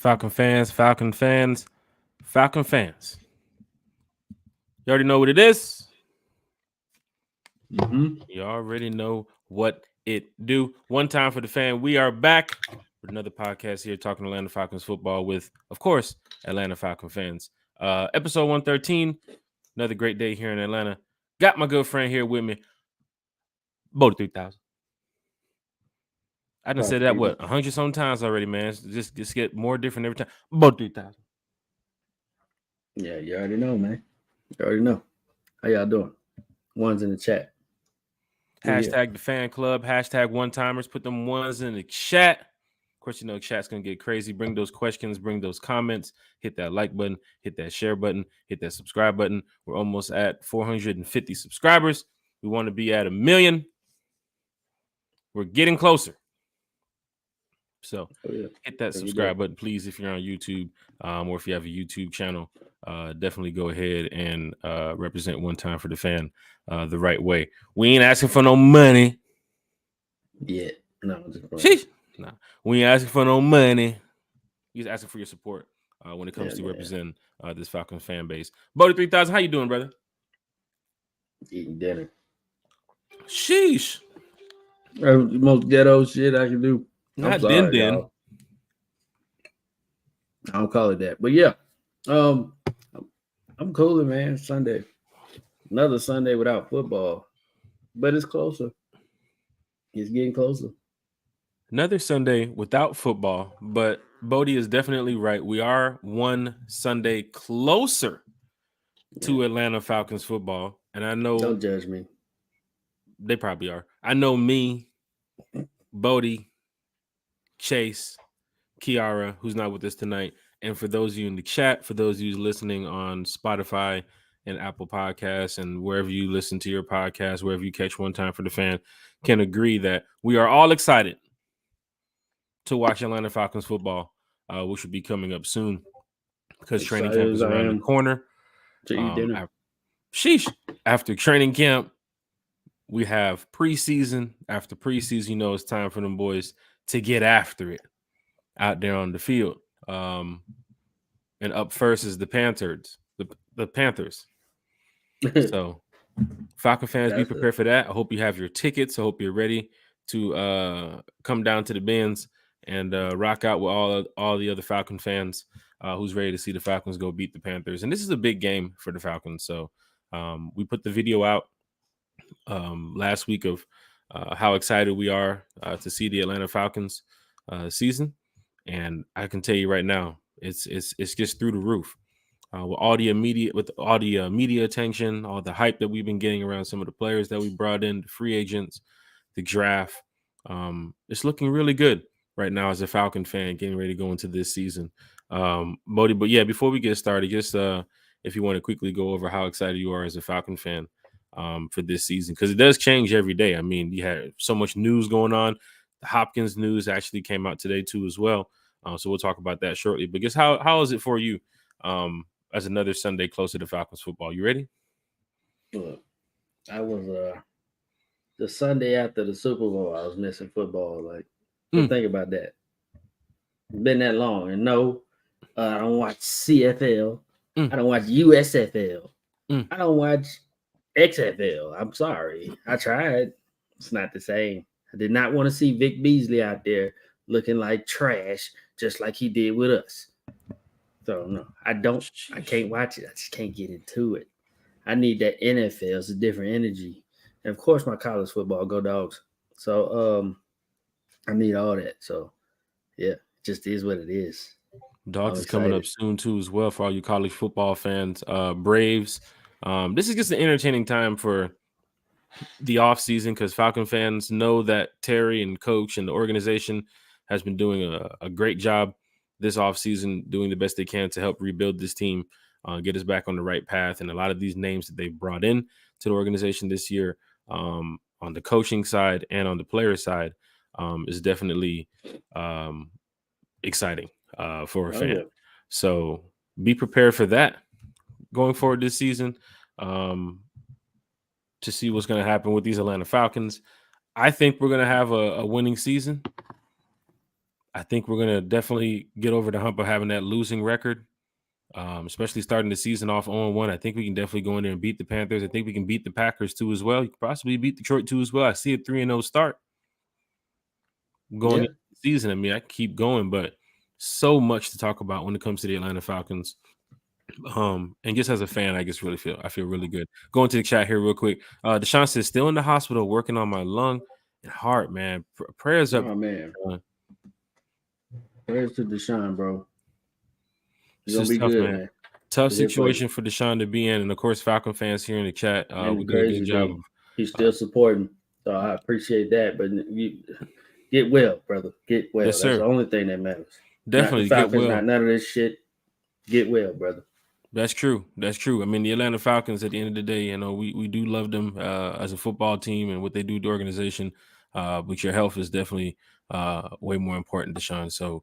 Falcon fans, Falcon fans, Falcon fans. You already know what it is. You already know what it do. One time for the fan. We are back with another podcast here talking Atlanta Falcons football with, of course, Atlanta Falcon fans. Episode 113. Another great day here in Atlanta. Got my good friend here with me. Bodie 3000. I done said that, 100 sometimes already, man. Just get more different every time. Bodie 3000. Yeah, you already know, man. You already know. How y'all doing? One's in the chat. Hashtag the fan club. Hashtag one-timers. Put them ones in the chat. Of course, you know, chat's going to get crazy. Bring those questions. Bring those comments. Hit that like button. Hit that share button. Hit that subscribe button. We're almost at 450 subscribers. We want to be at 1 million. We're getting closer. So hit that subscribe button, please, if you're on YouTube or if you have a YouTube channel. Definitely go ahead and represent One Time for the Fan the right way. We ain't asking for no money. Yeah. No. Nah, we ain't asking for no money. We're asking for your support when it comes to representing this Falcons fan base. Bodie 3000, how you doing, brother? Eating dinner. Sheesh. Most ghetto shit I can do. Not din. I don't call it that. But yeah. I'm cooling, man. Sunday. Another Sunday without football. But it's closer. It's getting closer. Another Sunday without football, but Bodie is definitely right. We are one Sunday closer to Atlanta Falcons football. And I know... Don't judge me. They probably are. I know me, Bodie, Chase, Kiara, who's not with us tonight. And for those of you in the chat, for those of you listening on Spotify and Apple Podcasts and wherever you listen to your podcast, wherever you catch One Time for the Fan, can agree that we are all excited to watch Atlanta Falcons football, which will be coming up soon because training camp is around the corner. To eat dinner. After training camp, we have preseason. After preseason, you know, it's time for them boys to get after it out there on the field. And up first is the Panthers. The Panthers. So, Falcon fans, be prepared for that. I hope you have your tickets. I hope you're ready to come down to the Benz and rock out with all the other Falcon fans who's ready to see the Falcons go beat the Panthers. And this is a big game for the Falcons. So, we put the video out last week of how excited we are to see the Atlanta Falcons season, and I can tell you right now, it's just through the roof with all the media attention, all the hype that we've been getting around some of the players that we brought in, the free agents, the draft. It's looking really good right now as a Falcon fan getting ready to go into this season. Bodie, but yeah, before we get started, just if you want to quickly go over how excited you are as a Falcon fan for this season, because it does change every day. I mean, you have so much news going on. The Hopkins news actually came out today too as well. So we'll talk about that shortly. But guess how is it for you as another Sunday closer to Falcons football? You ready? Look, I was the Sunday after the Super Bowl, I was missing football. Like, think about that. It's been that long. And no, I don't watch CFL. I don't watch USFL. I don't watch XFL. I'm sorry. I tried. It's not the same. I did not want to see Vic Beasley out there looking like trash, just like he did with us. So no, I can't watch it. I just can't get into it. I need that NFL. It's a different energy. And of course my college football, go Dogs. So I need all that. So yeah, it just is what it is. Dogs is coming up soon too as well for all you college football fans. Braves. This is just an entertaining time for the offseason because Falcon fans know that Terry and coach and the organization has been doing a great job this offseason, doing the best they can to help rebuild this team, get us back on the right path. And a lot of these names that they've brought in to the organization this year on the coaching side and on the player side is definitely exciting for a fan. Yeah. So be prepared for that going forward this season. To see what's going to happen with these Atlanta Falcons. I think we're going to have a winning season. I think we're gonna definitely get over the hump of having that losing record. Especially starting the season off 0-1. I think we can definitely go in there and beat the Panthers. I think we can beat the Packers too as well. You could possibly beat Detroit too as well. I see a 3-0 start going into the season. I mean, I keep going, but so much to talk about when it comes to the Atlanta Falcons. And just as a fan, I feel really good. Going to the chat here real quick. Deshaun says, still in the hospital working on my lung and heart, man. Prayers up. Oh, man. Prayers to Deshaun, bro. It's going to be tough, good, man. Tough situation for Deshaun to be in. And, of course, Falcon fans here in the chat, we did a good job. He's still supporting, so I appreciate that. But you get well, brother. Get well. Yes, That's the only thing that matters. Definitely get well. Not none of this shit. Get well, brother. That's true. I mean, the Atlanta Falcons, at the end of the day, you know, we do love them as a football team and what they do to the organization. But your health is definitely way more important, Deshaun. So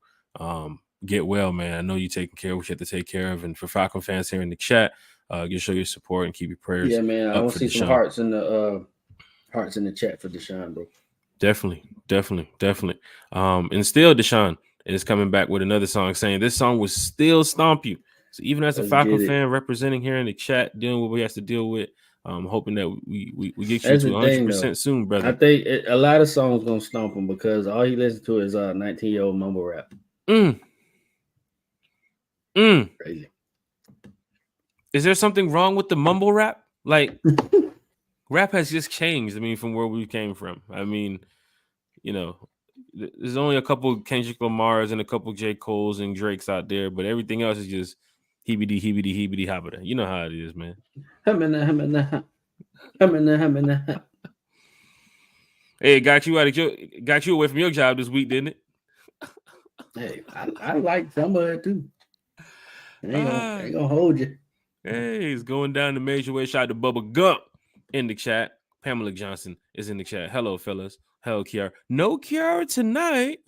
get well, man. I know you're taking care of what you have to take care of. And for Falcon fans here in the chat, just show your support and keep your prayers. Yeah, man. I want to see some hearts in the chat for Deshaun, bro. Definitely. And still, Deshaun is coming back with another song saying this song will still stomp you. So even as a Falcon fan representing here in the chat, dealing with what he has to deal with, hoping that we get you to 100% soon, brother. I think a lot of songs gonna stomp him because all he listens to is 19-year-old mumble rap. Crazy. Is there something wrong with the mumble rap? Like, rap has just changed. I mean, from where we came from. I mean, you know, there's only a couple Kendrick Lamars and a couple J. Cole's and Drake's out there, but everything else is just heebity hobbida. You know how it is, man. Hey, got you away from your job this week, didn't it? Hey, I like some of it too. Ain't gonna hold you. Hey, it's going down the major way. Shout out to Bubba Gump in the chat. Pamela Johnson is in the chat. Hello, fellas. Hello, Kiara. No Kiara tonight.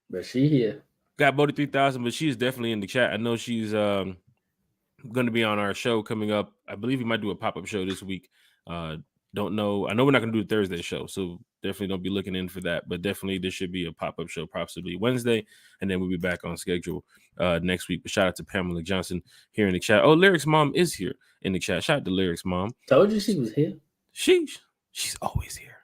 But she here. Got Bodie 3000, but she's definitely in the chat. I know she's going to be on our show coming up. I believe we might do a pop-up show this week. Don't know. I know we're not going to do a Thursday show, so definitely don't be looking in for that. But definitely there should be a pop-up show possibly Wednesday, and then we'll be back on schedule next week. But shout out to Pamela Johnson here in the chat. Oh, Lyric's mom is here in the chat. Shout out to Lyric's mom. Told you she was here. She's always here.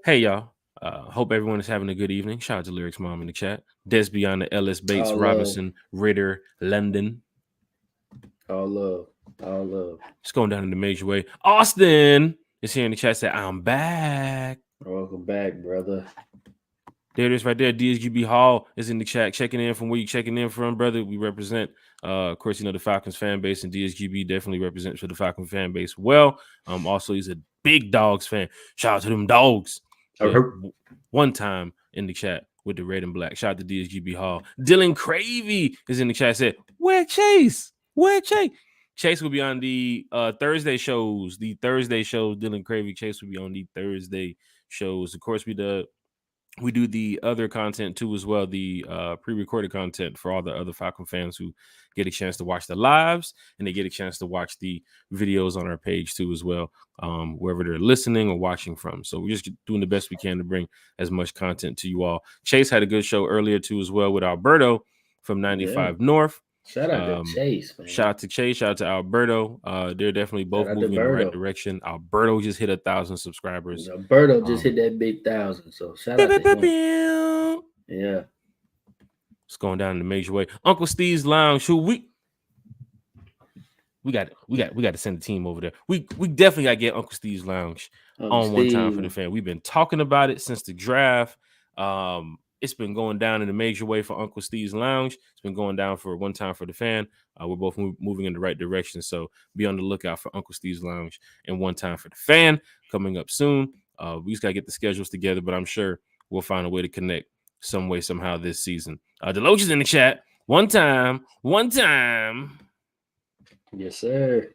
Hey, y'all. Hope everyone is having a good evening. Shout out to Lyric's mom in the chat. Des Beyond the Ellis, Bates, Robinson, Ritter, London. All love. It's going down in the major way. Austin is here in the chat. Said, I'm back. Welcome back, brother. There it is right there. DSGB Hall is in the chat. Checking in from where you checking in from, brother. We represent, of course, you know, the Falcons fan base, and DSGB definitely represents for the Falcons fan base well. Also, he's a big Dogs fan. Shout out to them Dogs. One time in the chat with the red and black. Shout out to DSGB Hall. Dylan Cravey is in the chat. Said, where Chase? Chase will be on the Thursday shows. Dylan Cravey, Chase will be on the Thursday shows. Of course, we do the other content too as well, the pre-recorded content for all the other Falcon fans who get a chance to watch the lives, and they get a chance to watch the videos on our page too as well, wherever they're listening or watching from. So we're just doing the best we can to bring as much content to you all. Chase had a good show earlier too as well with Alberto from 95 North. Shout out to Chase, man. Shout out to Chase. Shout out to Alberto. They're definitely both moving in the right direction. Alberto just hit 1,000 subscribers. Alberto just hit that big 1,000. So shout out to him. Yeah. It's going down in the major way. Uncle Steve's Lounge. Who we got to send the team over there. We definitely got to get Uncle Steve's Lounge on one time for the fan. We've been talking about it since the draft. It's been going down in a major way for Uncle Steve's Lounge. It's been going down for one time for the fan. We're both moving in the right direction. So be on the lookout for Uncle Steve's Lounge and one time for the fan coming up soon. We just got to get the schedules together, but I'm sure we'll find a way to connect some way, somehow this season. Deloach is in the chat. One time. Yes, sir.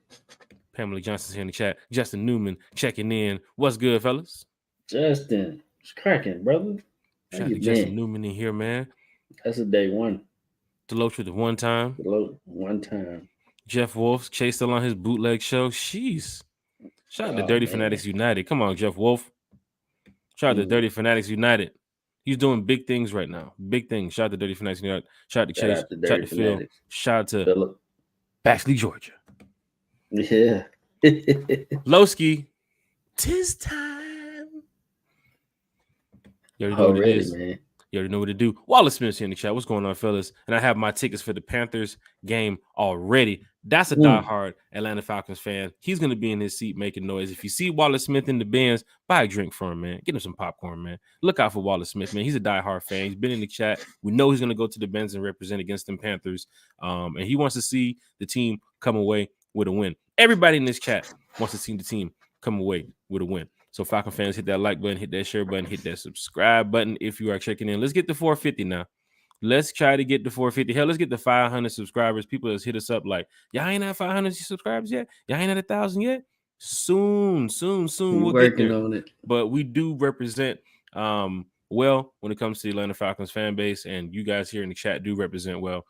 Pamela Johnson's here in the chat. Justin Newman checking in. What's good, fellas? Justin, it's cracking, brother. Shout out to Justin Newman in here, man. That's a day one. Deloach with the one time. Jeff Wolfe, Chase still on his bootleg show. Jeez. Shout out to Dirty Fanatics United. Come on, Jeff Wolfe. Shout out to Dirty Fanatics United. He's doing big things right now. Big things. Shout out to Dirty Fanatics New York. Shout out to Chase. Shout out to Phil. Shout out to Phillip. Baxley, Georgia. Yeah. Lowski. 'Tis time. You already know what it is. Man. You already know what to do. Wallace Smith's here in the chat. What's going on, fellas? And I have my tickets for the Panthers game already. That's a diehard Atlanta Falcons fan. He's going to be in his seat making noise. If you see Wallace Smith in the bins, buy a drink for him, man. Get him some popcorn, man. Look out for Wallace Smith, man. He's a diehard fan. He's been in the chat. We know he's going to go to the bins and represent against them Panthers. And he wants to see the team come away with a win. Everybody in this chat wants to see the team come away with a win. So Falcon fans, hit that like button, hit that share button, hit that subscribe button if you are checking in. Let's get to 450 now. Let's try to get to 450. Hell, let's get to 500 subscribers. People that's hit us up like, y'all ain't at 500 subscribers yet? Y'all ain't at 1,000 yet? Soon. We'll get there. On it. But we do represent well when it comes to the Atlanta Falcons fan base, and you guys here in the chat do represent well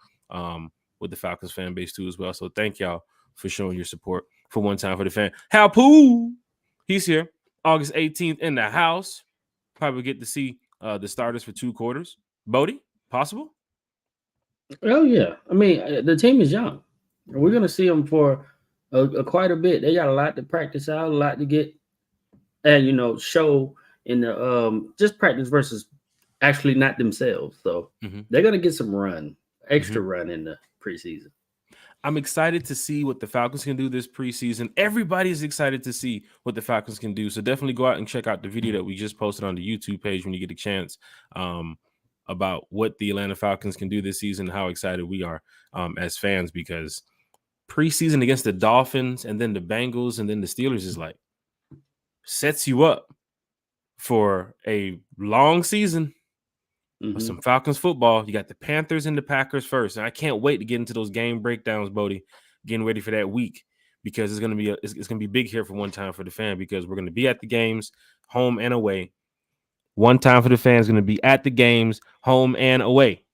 with the Falcons fan base too as well. So thank y'all for showing your support for One Time for the Fan. Hal Pooh, he's here. August 18th in the house. Probably get to see the starters for 2 quarters. Bodie, possible? Oh, yeah. I mean, the team is young. We're going to see them for quite a bit. They got a lot to practice out, a lot to get and, show in the just practice versus actually not themselves. So they're going to get some extra run in the preseason. I'm excited to see what the Falcons can do this preseason. Everybody's excited to see what the Falcons can do. So definitely go out and check out the video that we just posted on the YouTube page when you get a chance about what the Atlanta Falcons can do this season, how excited we are as fans, because preseason against the Dolphins and then the Bengals and then the Steelers is like sets you up for a long season. Some Falcons football. You got the Panthers and the Packers first, and I can't wait to get into those game breakdowns, Bodie. Getting ready for that week because it's gonna be big here for One Time for the Fan, because we're gonna be at the games, home and away. One Time for the Fan is gonna be at the games, home and away.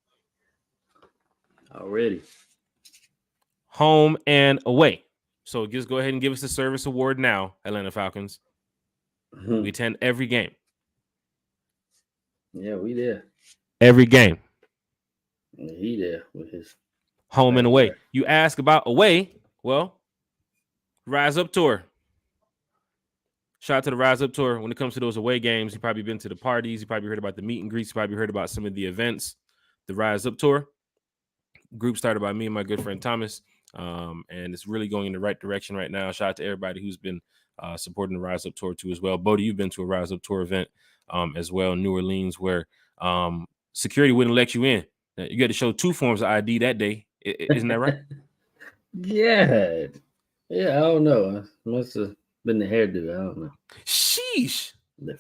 Already, home and away. So just go ahead and give us the service award now, Atlanta Falcons. We attend every game. Yeah, we there. Every game. He there with his home and away. You ask about away, well, RiseUp Tour. Shout out to the RiseUp Tour. When it comes to those away games, you've probably been to the parties. You probably heard about the meet and greets. You probably heard about some of the events. The RiseUp Tour group started by me and my good friend Thomas, and it's really going in the right direction right now. Shout out to everybody who's been supporting the RiseUp Tour too as well. Bodie, you've been to a RiseUp Tour event as well in New Orleans, where security wouldn't let you in. You got to show 2 forms of ID that day. Isn't that right? Yeah, I don't know. Must have been the hairdo. I don't know. Sheesh.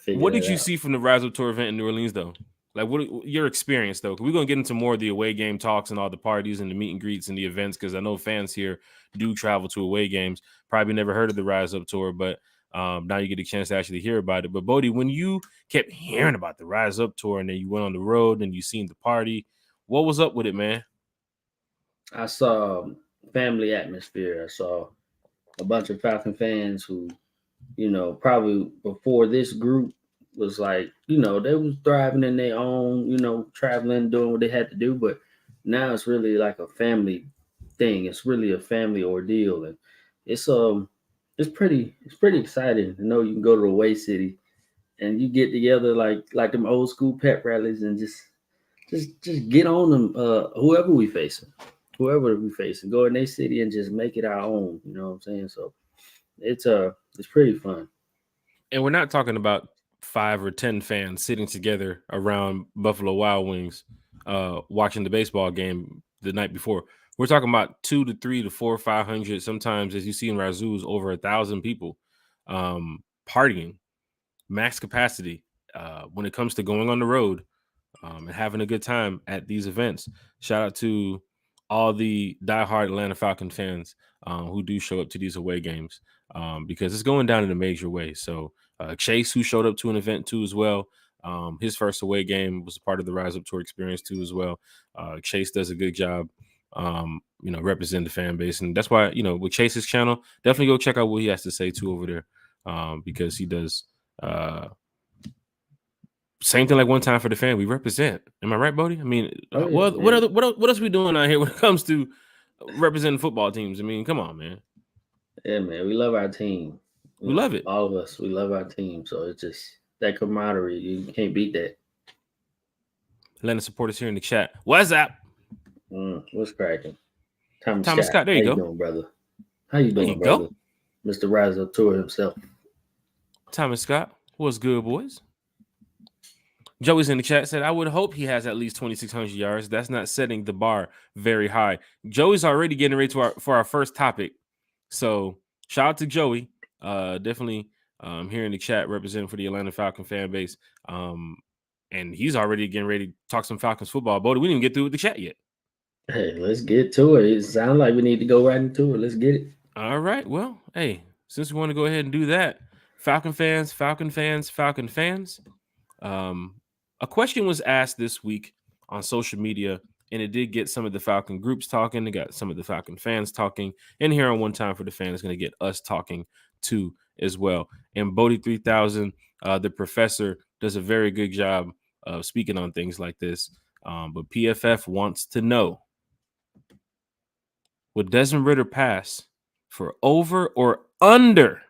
What did you see from the RiseUp Tour event in New Orleans, though? Like, what your experience, though? We're going to get into more of the away game talks and all the parties and the meet and greets and the events, because I know fans here do travel to away games. Probably never heard of the RiseUp Tour, but now you get a chance to actually hear about it. But, Bodie, when you kept hearing about the RiseUp Tour and then you went on the road and you seen the party, what was up with it, man? I saw family atmosphere. I saw a bunch of Falcon fans who, probably before this group was like, they was thriving in their own, traveling, doing what they had to do. But now it's really like a family thing. It's really a family ordeal. And it's pretty exciting to know you can go to a away city and you get together like them old school pep rallies and just get on them, whoever we facing, go in their city and just make it our own. You know what I'm saying? So it's pretty fun. And we're not talking about 5 or 10 fans sitting together around Buffalo Wild Wings, watching the baseball game the night before. We're talking about 2 to 3 to 4, 500. Sometimes, as you see in Razoo's, over 1,000 people partying, max capacity. When it comes to going on the road and having a good time at these events. Shout out to all the diehard Atlanta Falcon fans who do show up to these away games because it's going down in a major way. So Chase, who showed up to an event too as well, his first away game was a part of the RiseUp Tour experience too as well. Chase does a good job, representing the fan base. And that's why, with Chase's channel, definitely go check out what he has to say too over there because he does same thing like one time for the fan. We represent. Am I right, Bodie? I mean, Oh, yeah, what else we doing out here when it comes to representing football teams? I mean, come on, man. Yeah, man, we love our team. We love it. All of us, we love our team. So it's just that camaraderie. You can't beat that. Atlanta supporters here in the chat. What's up? What's cracking? Thomas Scott, there you How go. you doing, brother? How you doing, There you brother? Mr. RiseUp Tour himself. Thomas Scott, what's good, boys? Joey's in the chat said, I would hope he has at least 2,600 yards. That's not setting the bar very high. Joey's already getting ready for our first topic. So shout out to Joey. Definitely here in the chat representing for the Atlanta Falcon fan base. And he's already getting ready to talk some Falcons football. Bodie, we didn't even get through with the chat yet. Hey, let's get to it. It sounds like we need to go right into it. Let's get it. All right. Well, hey, since we want to go ahead and do that, Falcon fans. A question was asked this week on social media, and it did get some of the Falcon groups talking. It got some of the Falcon fans talking. And here on One Time for the Fan is going to get us talking too as well. And Bodie 3000, the professor, does a very good job of speaking on things like this. But PFF wants to know, will Desmond Ritter pass for over or under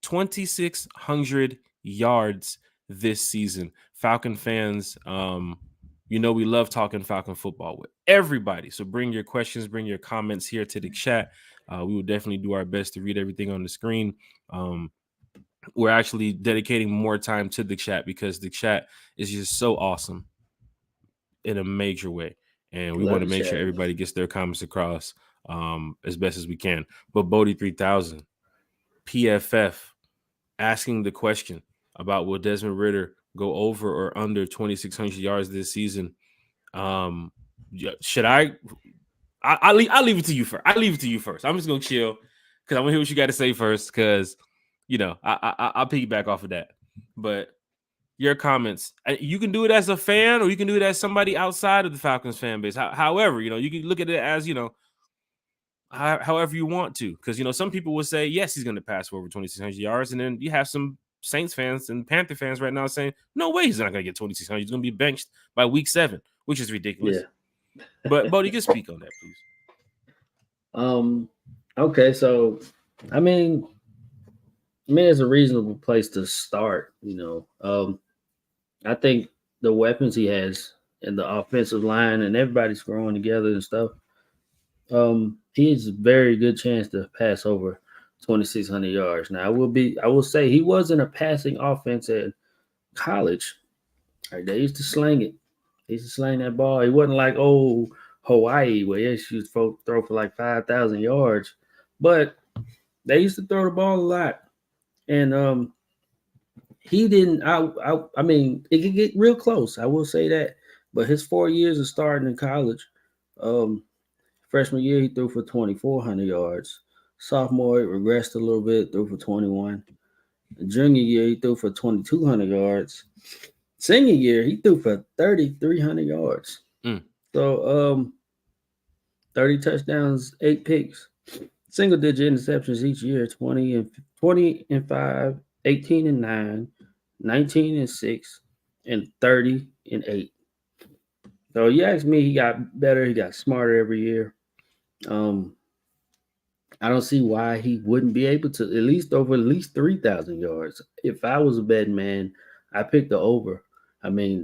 2,600 yards this season? Falcon fans, we love talking Falcon football with everybody. So bring your questions, bring your comments here to the chat. We will definitely do our best to read everything on the screen. We're actually dedicating more time to the chat because the chat is just so awesome in a major way. And we want to make sure everybody gets their comments across as best as we can. But Bodie 3000, PFF asking the question about will Desmond Ritter go over or under 2,600 yards this season. Should I'll leave it to you first. I'm just gonna chill because I want to hear what you got to say first. Because I'll piggyback off of that. But your comments, you can do it as a fan, or you can do it as somebody outside of the Falcons fan base. However, you can look at it as however you want to. Because some people will say yes, he's going to pass for over 2,600 yards, and then you have some Saints fans and Panther fans right now saying, no way he's not going to get 2,600. He's going to be benched by week 7, which is ridiculous. Yeah. But, Bodie, you can speak on that, please. Okay, so, I mean, it's a reasonable place to start, I think the weapons he has in the offensive line and everybody's growing together and stuff, he has a very good chance to pass over 2,600 yards. Now, I will say he wasn't a passing offense at college. Right, they used to sling it. They used to sling that ball. It wasn't like Hawaii where they used to throw for like 5,000 yards, but they used to throw the ball a lot. And he didn't. I mean, it could get real close. I will say that. But his 4 years of starting in college, freshman year he threw for 2,400 yards. Sophomore, it regressed a little bit, threw for 21. Junior year, he threw for 2,200 yards. Senior year, he threw for 3,300 yards. So, 30 touchdowns, 8 picks, single-digit interceptions each year, 20 and 5, 18 and 9, 19 and 6, and 30 and 8. So you ask me, he got better, he got smarter every year. I don't see why he wouldn't be able to at least 3,000 yards. If I was a betting man, I picked the over. I mean,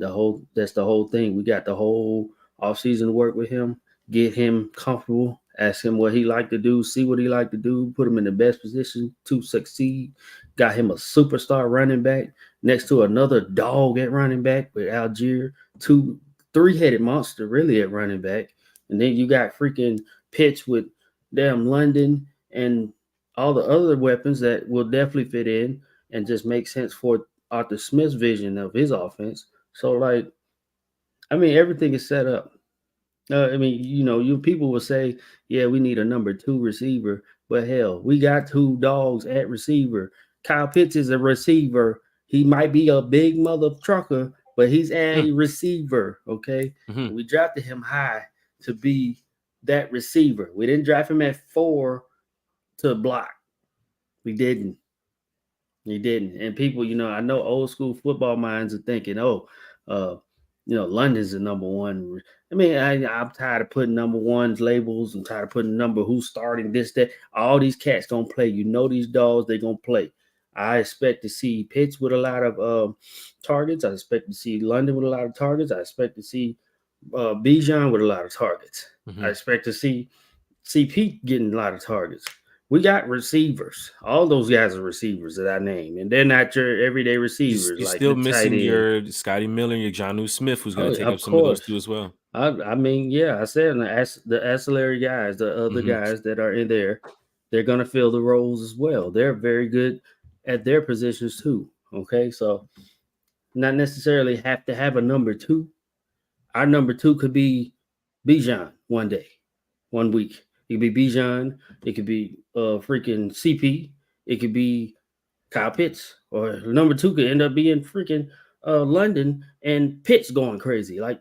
that's the whole thing. We got the whole offseason to work with him, get him comfortable, ask him what he like to do, see what he like to do, put him in the best position to succeed. Got him a superstar running back next to another dog at running back with Algier, 3-headed monster really at running back. And then you got freaking Pitch with damn London and all the other weapons that will definitely fit in and just make sense for Arthur Smith's vision of his offense. So, everything is set up. You people will say, yeah, we need a number 2 receiver. But hell, we got 2 dogs at receiver. Kyle Pitts is a receiver. He might be a big mother trucker, but he's a receiver, okay? Mm-hmm. We drafted him high to be that receiver. We didn't draft him at 4 to block. We didn't. He didn't. And people, I know old school football minds are thinking, London's the number one. I mean, I'm tired of putting number ones labels. I'm tired of putting number who's starting this, that. All these cats gonna play. These dogs, they gonna play. I expect to see Pitts with a lot of targets. I expect to see London with a lot of targets. I expect to see Bijan with a lot of targets. Mm-hmm. I expect to see Pete getting a lot of targets. We got receivers. All those guys are receivers that I name, and they're not your everyday receivers. You're like still the missing tight end. your Scotty Miller and your Jonnu Smith, who's going to take up some of those too as well. I mean, yeah, I said the ancillary guys, the other guys that are in there, they're going to fill the roles as well. They're very good at their positions too. Okay, so not necessarily have to have a number two. Our number two could be Bijan one day, 1 week. It could be Bijan. It could be freaking CP. It could be Kyle Pitts. Or number two could end up being freaking London and Pitts going crazy. Like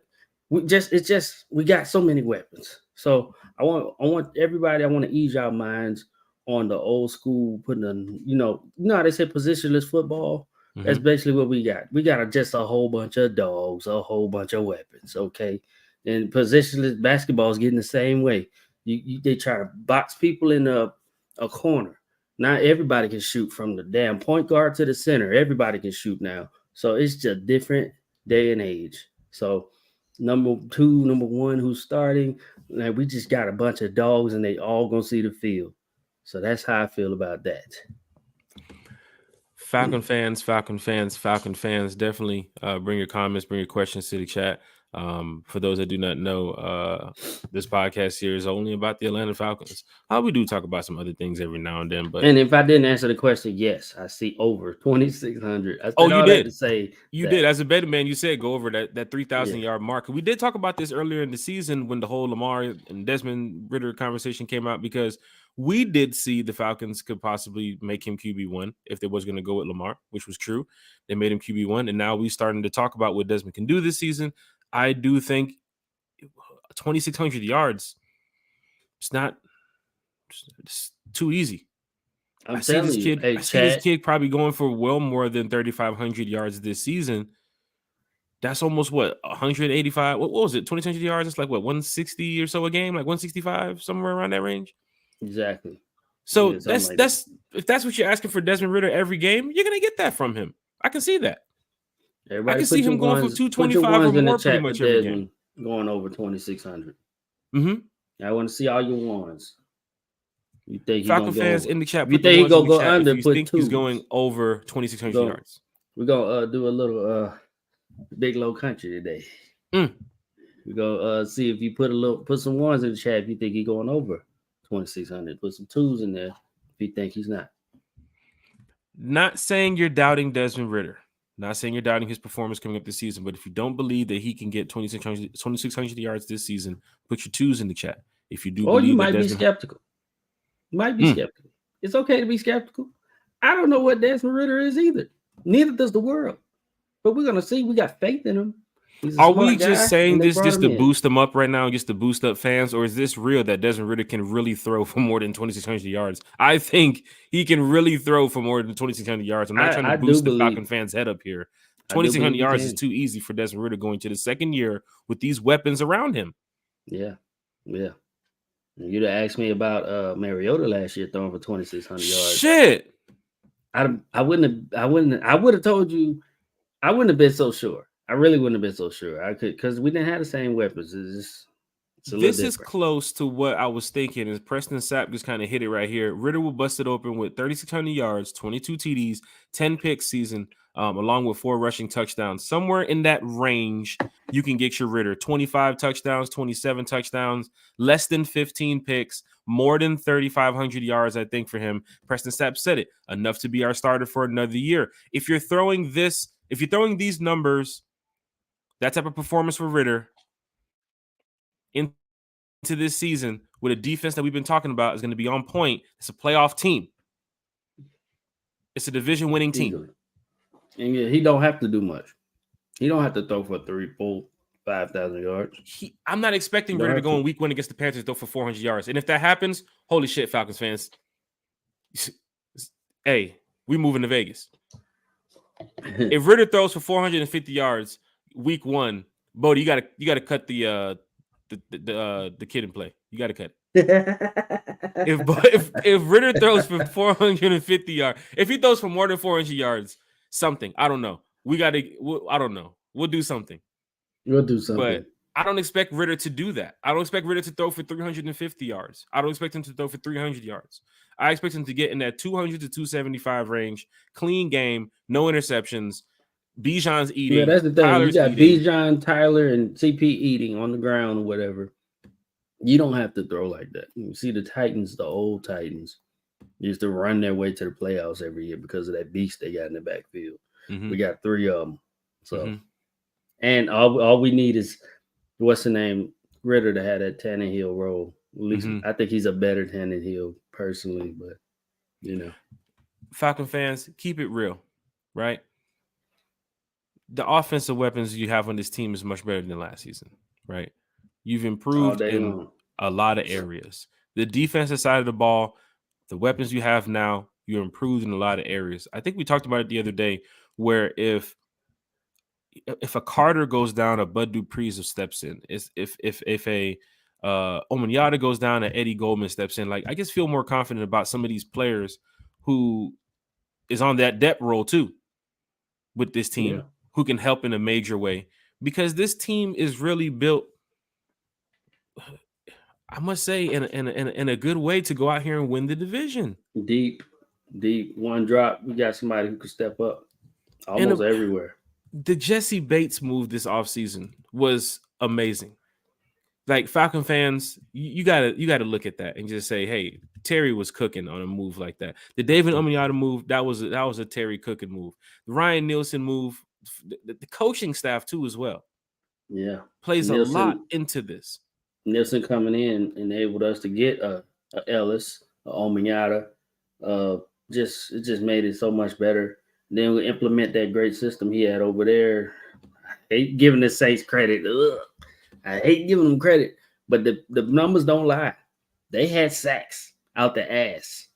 we got so many weapons. So I want everybody. I want to ease y'all minds on the old school putting how they say positionless football. That's basically what we got. We got just a whole bunch of dogs, a whole bunch of weapons. Okay, and positionless basketball is getting the same way. They try to box people in a corner. Not everybody can shoot from the damn point guard to the center. Everybody can shoot now. So it's just a different day and age. So number two, number one, who's starting, like we just got a bunch of dogs and they all gonna see the field. So that's how I feel about that. Falcon fans, definitely bring your comments, bring your questions to the chat. For those that do not know, this podcast here is only about the Atlanta Falcons. We do talk about some other things every now and then, but if I didn't answer the question, yes, I see over 2,600. You did. To say you did as a betting man. You said go over that 3,000 yard mark. We did talk about this earlier in the season when the whole Lamar and Desmond Ritter conversation came out, because we did see the Falcons could possibly make him QB1 if they was going to go with Lamar, which was true. They made him QB1, and now we're starting to talk about what Desmond can do this season. I do think 2,600 yards, it's too easy. I see this kid probably going for well more than 3,500 yards this season. That's almost 185. What was it? 2,600 yards. It's like 160 or so a game, like 165, somewhere around that range. Exactly. So that's if that's what you're asking for Desmond Ritter every game, you're gonna get that from him. I can see that. Everybody I can see him going for 225 or more pretty much every game. Going over 2,600. I want to see all your ones. You think Falcon fans in the chat? You think he's gonna go under? You think he's going over 2,600 yards? We're gonna do a little big low country today. We're gonna see if you put some ones in the chat if you think he's going over 2,600. Put some twos in there if you think he's not. Not saying you're doubting Desmond Ritter. Not saying you're doubting his performance coming up this season, but if you don't believe that he can get 2,600 yards this season, put your twos in the chat. If you do, or you might be skeptical. Skeptical. It's okay to be skeptical. I don't know what Desmond Ritter is either. Neither does the world. But we're gonna see. We got faith in him. Are we just saying this just to boost them up right now, just to boost up fans, or is this real that Desmond Ritter can really throw for more than 2,600 yards? I think he can really throw for more than 2,600 yards. I'm not trying to boost the Falcon fans' head up here. 2,600 yards is too easy for Desmond Ritter going to the second year with these weapons around him. Yeah. You'd have asked me about Mariota last year throwing for 2,600 yards. Shit. I would have told you. I wouldn't have been so sure. I really wouldn't have been so sure. I could, because we didn't have the same weapons. This is close to what I was thinking. Is Preston Sapp just kind of hit it right here. Ritter will bust it open with 3,600 yards, 22 TDs, 10 picks season, along with 4 rushing touchdowns. Somewhere in that range, you can get your Ritter. 25 touchdowns, 27 touchdowns, less than 15 picks, more than 3,500 yards, I think, for him. Preston Sapp said it. Enough to be our starter for another year. If you're throwing these numbers, that type of performance for Ritter into this season with a defense that we've been talking about is going to be on point. It's a playoff team. It's a division-winning team. And he don't have to do much. He don't have to throw for 3, 4, 5,000 yards. I'm not expecting Ritter to go in week 1 against the Panthers throw for 400 yards. And if that happens, holy shit, Falcons fans. Hey, we moving to Vegas. If Ritter throws for 450 yards week 1, Bodie, you gotta cut the kid in play. You gotta cut it. if Ritter throws for 450 yards, if he throws for more than 400 yards, something, I don't know. I don't know. We'll do something. We'll do something. But I don't expect Ritter to do that. I don't expect Ritter to throw for 350 yards. I don't expect him to throw for 300 yards. I expect him to get in that 200 to 275 range, clean game, no interceptions. Bijan's eating. Yeah, that's the thing. Tyler's you got eating. Bijan, Tyler, and CP eating on the ground or whatever. You don't have to throw like that. You see the Titans, the old Titans, used to run their way to the playoffs every year because of that beast they got in the backfield. Mm-hmm. We got 3 of them. So, and all we need is, what's the name, Ritter to have that Tannehill role. At least I think he's a better Tannehill personally, but Falcon fans, keep it real, right? The offensive weapons you have on this team is much better than last season, right? You've improved in a lot of areas. The defensive side of the ball, the weapons you have now, you're improved in a lot of areas. I think we talked about it the other day, where if a Carter goes down, a Bud Dupree steps in. If a Omanyata goes down, and Eddie Goldman steps in. Like, I just feel more confident about some of these players who is on that depth role too with this team, who can help in a major way, because this team is really built, I must say, in a good way to go out here and win the division. Deep one drop. We got somebody who could step up almost everywhere. The Jesse Bates move this offseason was amazing. Like, Falcon fans, you gotta look at that and just say, hey, Terry was cooking on a move like that. The David Omanyata move, that was a Terry cooking move. The Ryan Nielsen move, the coaching staff too as well. Yeah, plays a lot into this. Nielsen coming in enabled us to get a Ellis, a Omanyata. It just made it so much better. Then we implement that great system he had over there. I hate giving the Saints credit. I hate giving them credit, but the numbers don't lie. They had sacks out the ass,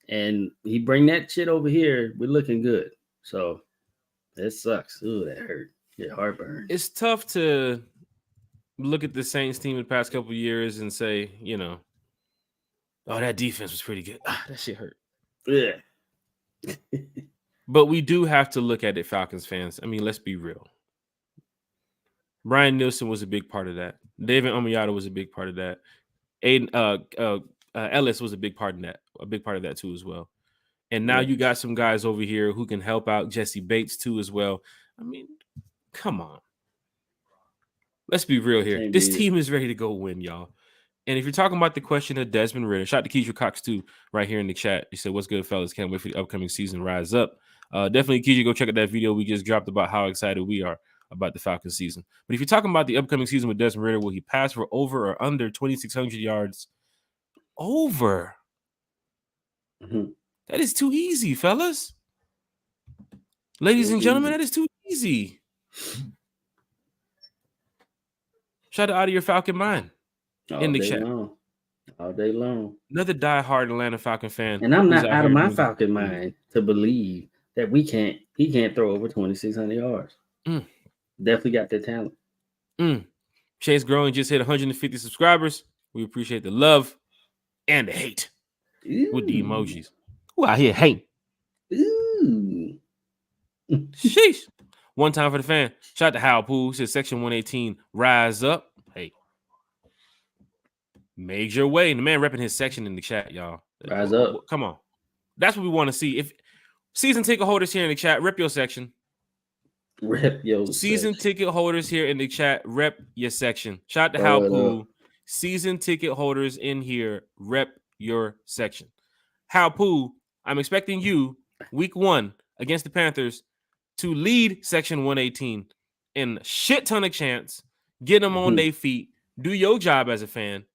and he bring that shit over here. We're looking good. So that sucks. Ooh, that hurt. Get heartburn. It's tough to look at the Saints team the past couple of years and say, oh, that defense was pretty good. That shit hurt. Yeah. But we do have to look at it, Falcons fans. I mean, let's be real. Brian Nielsen was a big part of that. David Omanyata was a big part of that. Ellis was a big part of that too as well. And now you got some guys over here who can help out Jesse Bates too as well. I mean, come on. Let's be real here. This team is ready to go win, y'all. And if you're talking about the question of Desmond Ritter, shout out to Keisha Cox too, right here in the chat. He said, "What's good, fellas? Can't wait for the upcoming season. Rise up." Definitely, Keisha, go check out that video we just dropped about how excited we are about the Falcons season. But if you're talking about the upcoming season with Desmond Ritter, will he pass for over or under 2,600 yards? Over. That is too easy, fellas. Ladies and gentlemen, that is too easy. Shout out to your Falcon mind in the chat. All day long. Another diehard Atlanta Falcon fan. And I'm not out of my Falcon mind to believe that he can't throw over 2,600 yards. Definitely got that talent. Chase Growing just hit 150 subscribers. We appreciate the love and the hate with the emojis. Who out here hating? Sheesh. One time for the fan. Shout out to Hal Poole. Says Section 118, rise up. Hey. Made your way. The man repping his section in the chat, y'all. Rise up. Come on. That's what we want to see. If season ticket holders here in the chat, rep your section. Rep your season section. ticket holders here in the chat, rep your section. Shout out to Hal Poole. Season ticket holders in here, rep your section. Hal Poole, I'm expecting you week 1 against the Panthers to lead Section 118 in a shit ton of chance, get them on their feet, do your job as a fan,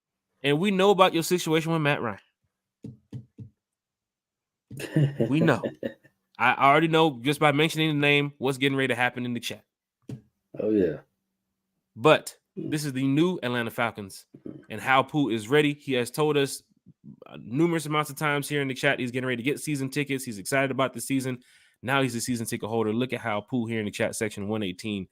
and we know about your situation with Matt Ryan. We know. I already know just by mentioning the name what's getting ready to happen in the chat. Oh, yeah. But this is the new Atlanta Falcons, and Hal Poole is ready. He has told us numerous amounts of times here in the chat. He's getting ready to get season tickets. He's excited about the season. Now he's a season ticket holder. Look at how Pooh here in the chat section 118.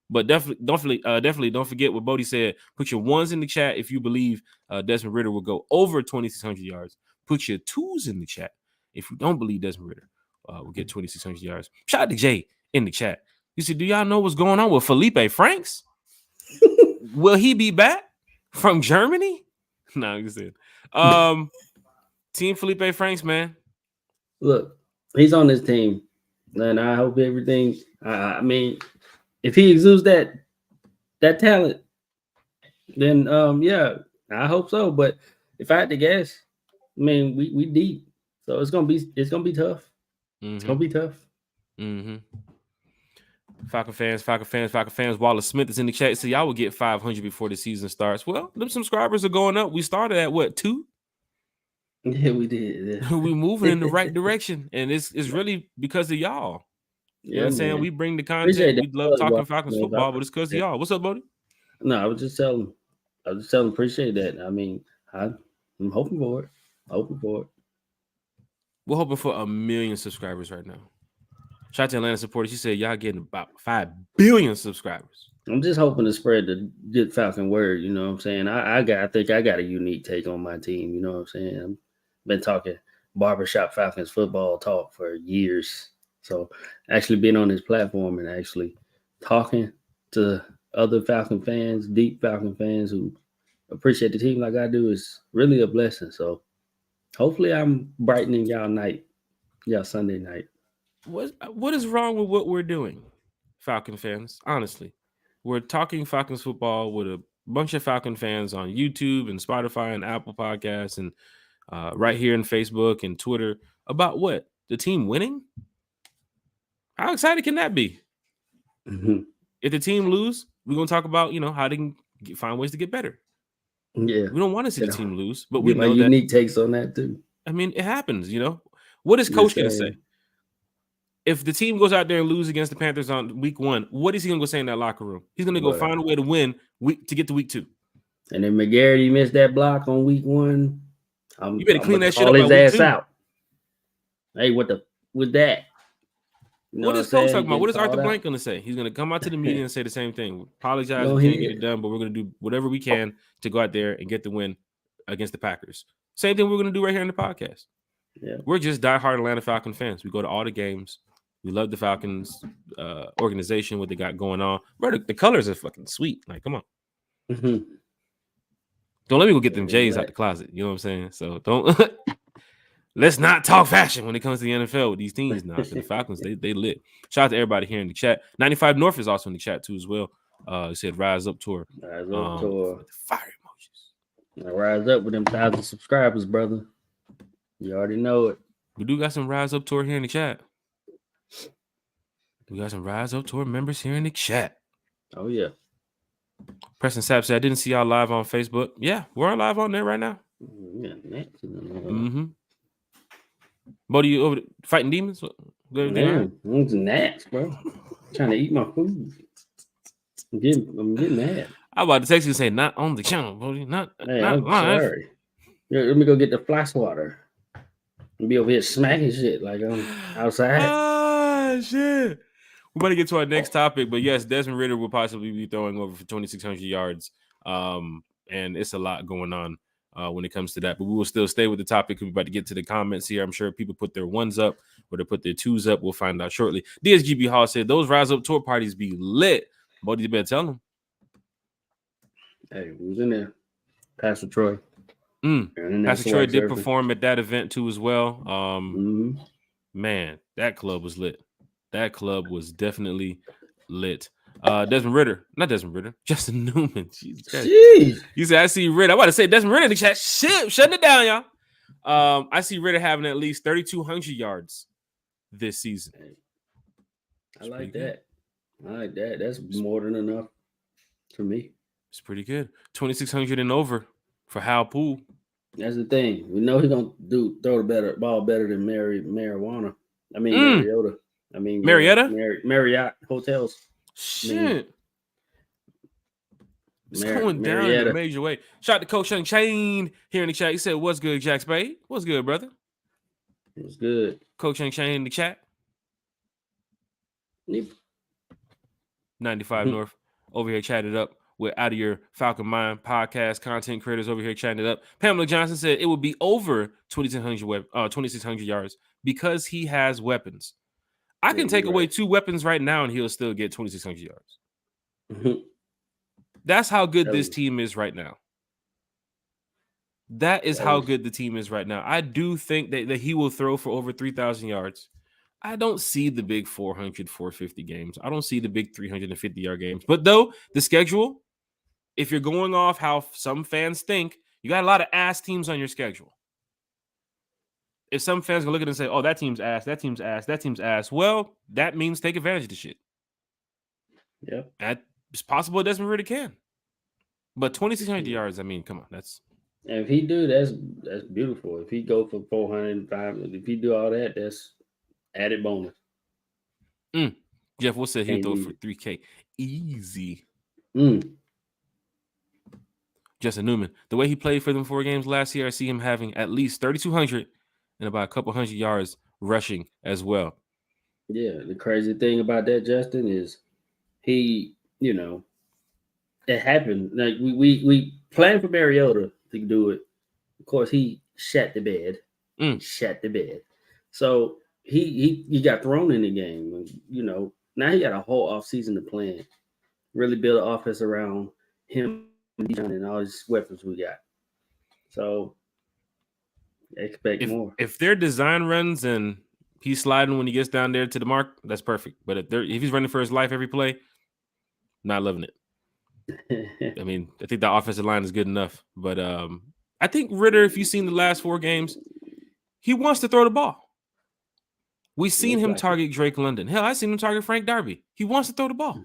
But definitely don't forget what Bodie said. Put your ones in the chat if you believe Desmond Ritter will go over 2,600 yards. Put your twos in the chat if you don't believe Desmond Ritter will get 2,600 yards. Shout out to Jay in the chat. You see, do y'all know what's going on with Felipe Franks? Will he be back from Germany? No, you said. Team Felipe Franks, man. Look, he's on this team, and I hope everything. I mean, if he exudes that talent, then yeah, I hope so. But if I had to guess, I mean, we deep, so it's gonna be tough. It's gonna be tough. Falcon fans. Wallace Smith is in the chat. So y'all will get 500 before the season starts. Well, them subscribers are going up. We started at what, 2? Yeah, we did. Yeah. We moving in the right direction, and it's really because of y'all. You know what I'm saying? We bring the content. We love talking Falcons football, but it's because of y'all. What's up, Bodie? No, I was just telling appreciate that. I mean, I'm hoping for it. We're hoping for 1 million subscribers right now. Shout out to Atlanta supporters. She said y'all getting about 5 billion subscribers. I'm just hoping to spread the good Falcon word. You know what I'm saying? I think I got a unique take on my team. You know what I'm saying? I've been talking barbershop Falcons football talk for years. So actually being on this platform and actually talking to other Falcon fans, deep Falcon fans who appreciate the team like I do is really a blessing. So hopefully I'm brightening y'all night, y'all Sunday night. What is wrong with what we're doing, Falcon fans? Honestly, we're talking Falcons football with a bunch of Falcon fans on YouTube and Spotify and Apple Podcasts and right here in Facebook and Twitter about what? The team winning? How excited can that be? Mm-hmm. If the team lose, we're going to talk about, how they can find ways to get better. Yeah. We don't want to see the team lose, but we know my unique takes on that too. I mean, it happens, What is Coach going to say? If the team goes out there and lose against the Panthers on week 1, what is he going to go say in that locker room? He's going to go find a way to win to get to week 2. And then McGarity missed that block on week 1. You better clean that shit up. Call his ass out. Hey, with that? What is Coach talking about? What is Arthur Blank going to say? He's going to come out to the media and say the same thing. Apologize, we can't get it done, but we're going to do whatever we can to go out there and get the win against the Packers. Same thing we're going to do right here in the podcast. Yeah, we're just diehard Atlanta Falcon fans. We go to all the games. We love the Falcons organization, what they got going on. Bro, the colors are fucking sweet. Like, come on. Mm-hmm. Don't let me go get them J's out the closet. You know what I'm saying? So don't let's not talk fashion when it comes to the NFL with these teams now. The Falcons, they lit. Shout out to everybody here in the chat. 95 North is also in the chat too as well. He said RiseUp Tour. RiseUp Tour. With the fire emojis. Now rise up with them 1,000 subscribers, brother. You already know it. We do got some RiseUp Tour here in the chat. We got some RiseUp Tour members here in the chat. Oh, yeah. Preston Sapp said, I didn't see y'all live on Facebook. Yeah, we're live on there right now. Yeah, mm-hmm. Bodie, you over fighting demons? Man, I'm gnats, bro. Trying to eat my food. I'm getting mad. I'm about to text you and say, not on the channel, Bodie. Not I'm live. Sorry. Let me go get the fly swatter and be over here smacking shit like I'm outside. Ah, shit. We're about to get to our next topic, but yes, Desmond Ritter will possibly be throwing over for 2,600 yards. And it's a lot going on when it comes to that. But we will still stay with the topic. We're about to get to the comments here. I'm sure people put their ones up or they put their twos up. We'll find out shortly. DSGB Hall said, those RiseUp Tour parties be lit. Bodie, you better tell them. Hey, who's in there? Pastor Troy. Pastor Troy did perform at that event too as well. Man, that club was lit. That club was definitely lit. Desmond Ritter, not Desmond Ritter, Justin Newman. Jeez. You said I see Ritter. I want to say Desmond Ritter in the chat. Shit, shutting it down, y'all. I see Ritter having at least 3,200 yards this season. I like that. That's more than enough for me. It's pretty good. 2,600 and over for Hal Poole. That's the thing. We know he's gonna throw the ball better than Mariota. I mean Marietta? Marriott hotels. Shit. It's going down in a Marietta. major way. Shout out to Coach Chain here in the chat. He said, "What's good, Jack Spade? What's good, brother? What's good? Coach Chain in the chat. Yep. 95 North over here chatted up with Out of Your Falcon Mind podcast content creators over here chatting it up. Pamela Johnson said it would be over 2,600 yards because he has weapons. I can take away 2 weapons right now and he'll still get 2,600 yards. That's how good this team is right now. That is how good the team is right now. I do think that he will throw for over 3,000 yards. I don't see the big 400, 450 games. I don't see the big 350-yard games. But though, the schedule, if you're going off how some fans think, you got a lot of ass teams on your schedule. If some fans can look at it and say, oh, that team's ass, that team's ass, that team's ass, well, that means take advantage of the shit. Yep. It's possible Desmond Ritter can. But 2,600 yards, I mean, come on, that's... And if he do, that's beautiful. If he go for 400, 500, if he do all that, that's added bonus. Jeff Will said he'll throw for 3K. Easy. Justin Newman, the way he played for them 4 games last year, I see him having at least 3,200 and about a couple hundred yards rushing as well. Yeah, the crazy thing about that, Justin, is he, it happened. Like we planned for Mariota to do it. Of course, he shat the bed. Shat the bed. So he got thrown in the game. Now he got a whole offseason to plan. Really build an offense around him and all these weapons we got. So expect more. If their design runs and he's sliding when he gets down there to the mark, that's perfect. But if he's running for his life every play, not loving it. I mean, I think the offensive line is good enough. But I think Ritter, if you've seen the last 4 games, he wants to throw the ball. We've seen him target Drake London. Hell, I've seen him target Frank Darby. He wants to throw the ball.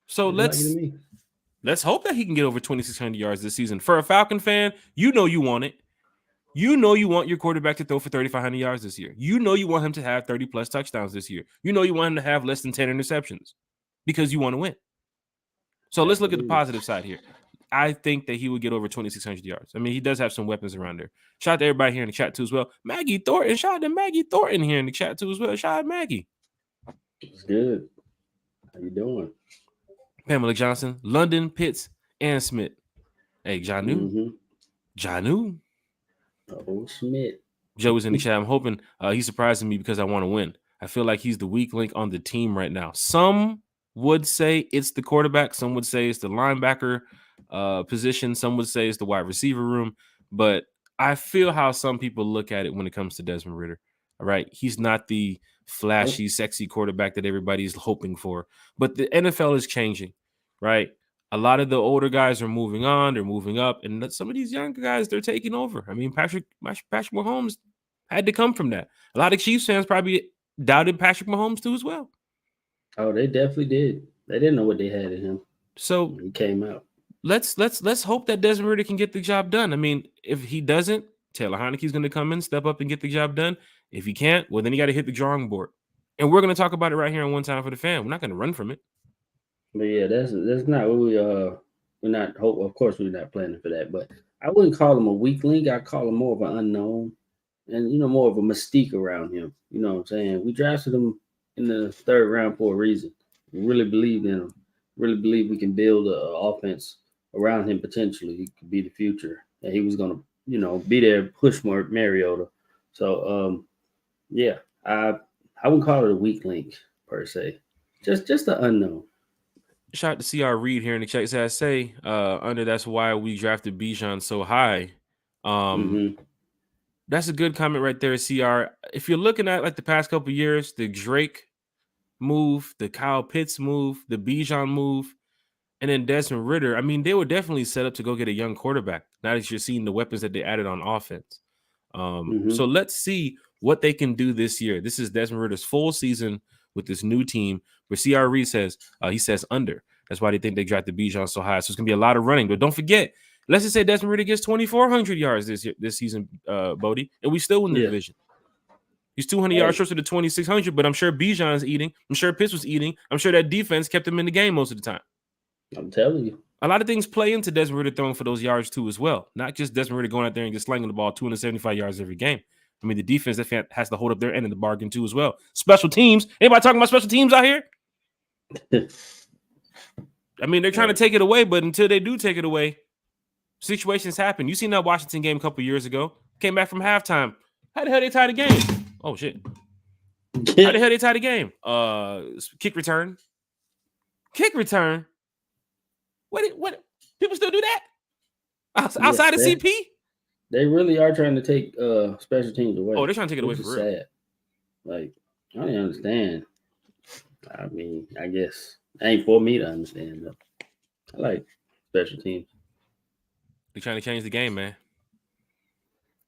So let's hope that he can get over 2,600 yards this season. For a Falcon fan, you want it. You want your quarterback to throw for 3,500 yards this year. You want him to have 30-plus touchdowns this year. You want him to have less than 10 interceptions because you want to win. So let's look at the positive side here. I think that he would get over 2,600 yards. I mean, he does have some weapons around there. Shout out to everybody here in the chat too as well. Maggie Thornton. Shout out to Maggie Thornton here in the chat too as well. Shout out to Maggie. It's good. How you doing? Pamela Johnson, London, Pitts, and Smith. Hey, Janu. Janu. Oh, Smith. Joe is in the chat. I'm hoping he's surprising me because I want to win. I feel like he's the weak link on the team right now. Some would say it's the quarterback. Some would say it's the linebacker position. Some would say it's the wide receiver room. But I feel how some people look at it when it comes to Desmond Ritter. All right. He's not the flashy, sexy quarterback that everybody's hoping for. But the NFL is changing, right? A lot of the older guys are moving on. They're moving up. And some of these younger guys, they're taking over. I mean, Patrick Mahomes had to come from that. A lot of Chiefs fans probably doubted Patrick Mahomes too as well. Oh, they definitely did. They didn't know what they had in him. So he came out. Let's hope that Desmond Ritter can get the job done. I mean, if he doesn't, Taylor Heineke's going to come in, step up, and get the job done. If he can't, well, then he got to hit the drawing board. And we're going to talk about it right here on One Time for the Fan. We're not going to run from it. But yeah, that's not what we're not hope. Of course, we're not planning for that. But I wouldn't call him a weak link. I call him more of an unknown, and more of a mystique around him. You know what I'm saying? We drafted him in the 3rd round for a reason. We really believed in him. Really believe we can build an offense around him. Potentially, he could be the future, and he was going to, be there, push more Mariota. So, yeah, I wouldn't call it a weak link per se. Just the unknown. Shout out to CR Reed here in the chat. So I say, under that's why we drafted Bijan so high. That's a good comment right there, CR. If you're looking at like the past couple of years, the Drake move, the Kyle Pitts move, the Bijan move, and then Desmond Ritter, I mean, they were definitely set up to go get a young quarterback. Now that you're seeing the weapons that they added on offense. So let's see what they can do this year. This is Desmond Ritter's full season with this new team, where CR Reed says, he says under. That's why they think they drafted Bijan so high. So it's going to be a lot of running. But don't forget, let's just say Desmond Ritter gets 2,400 yards this season, Bodie, and we still win the division. He's 200 yards short of the 2,600, but I'm sure Bijan's eating. I'm sure Pitts was eating. I'm sure that defense kept him in the game most of the time. I'm telling you. A lot of things play into Desmond Ritter throwing for those yards too as well. Not just Desmond Ritter going out there and just slinging the ball 275 yards every game. I mean, the defense has to hold up their end of the bargain too as well. Special teams. Anybody talking about special teams out here? I mean, they're trying to take it away, but until they do take it away, situations happen. You seen that Washington game a couple years ago. Came back from halftime. How the hell they tie the game? Oh, shit. How the hell they tie the game? Kick return. Kick return? What? People still do that? Outside of CP? They really are trying to take special teams away. Oh, they're trying to take it away for real. Sad. Like, I don't understand. I mean, I guess it ain't for me to understand, though. I like special teams. They're trying to change the game, man.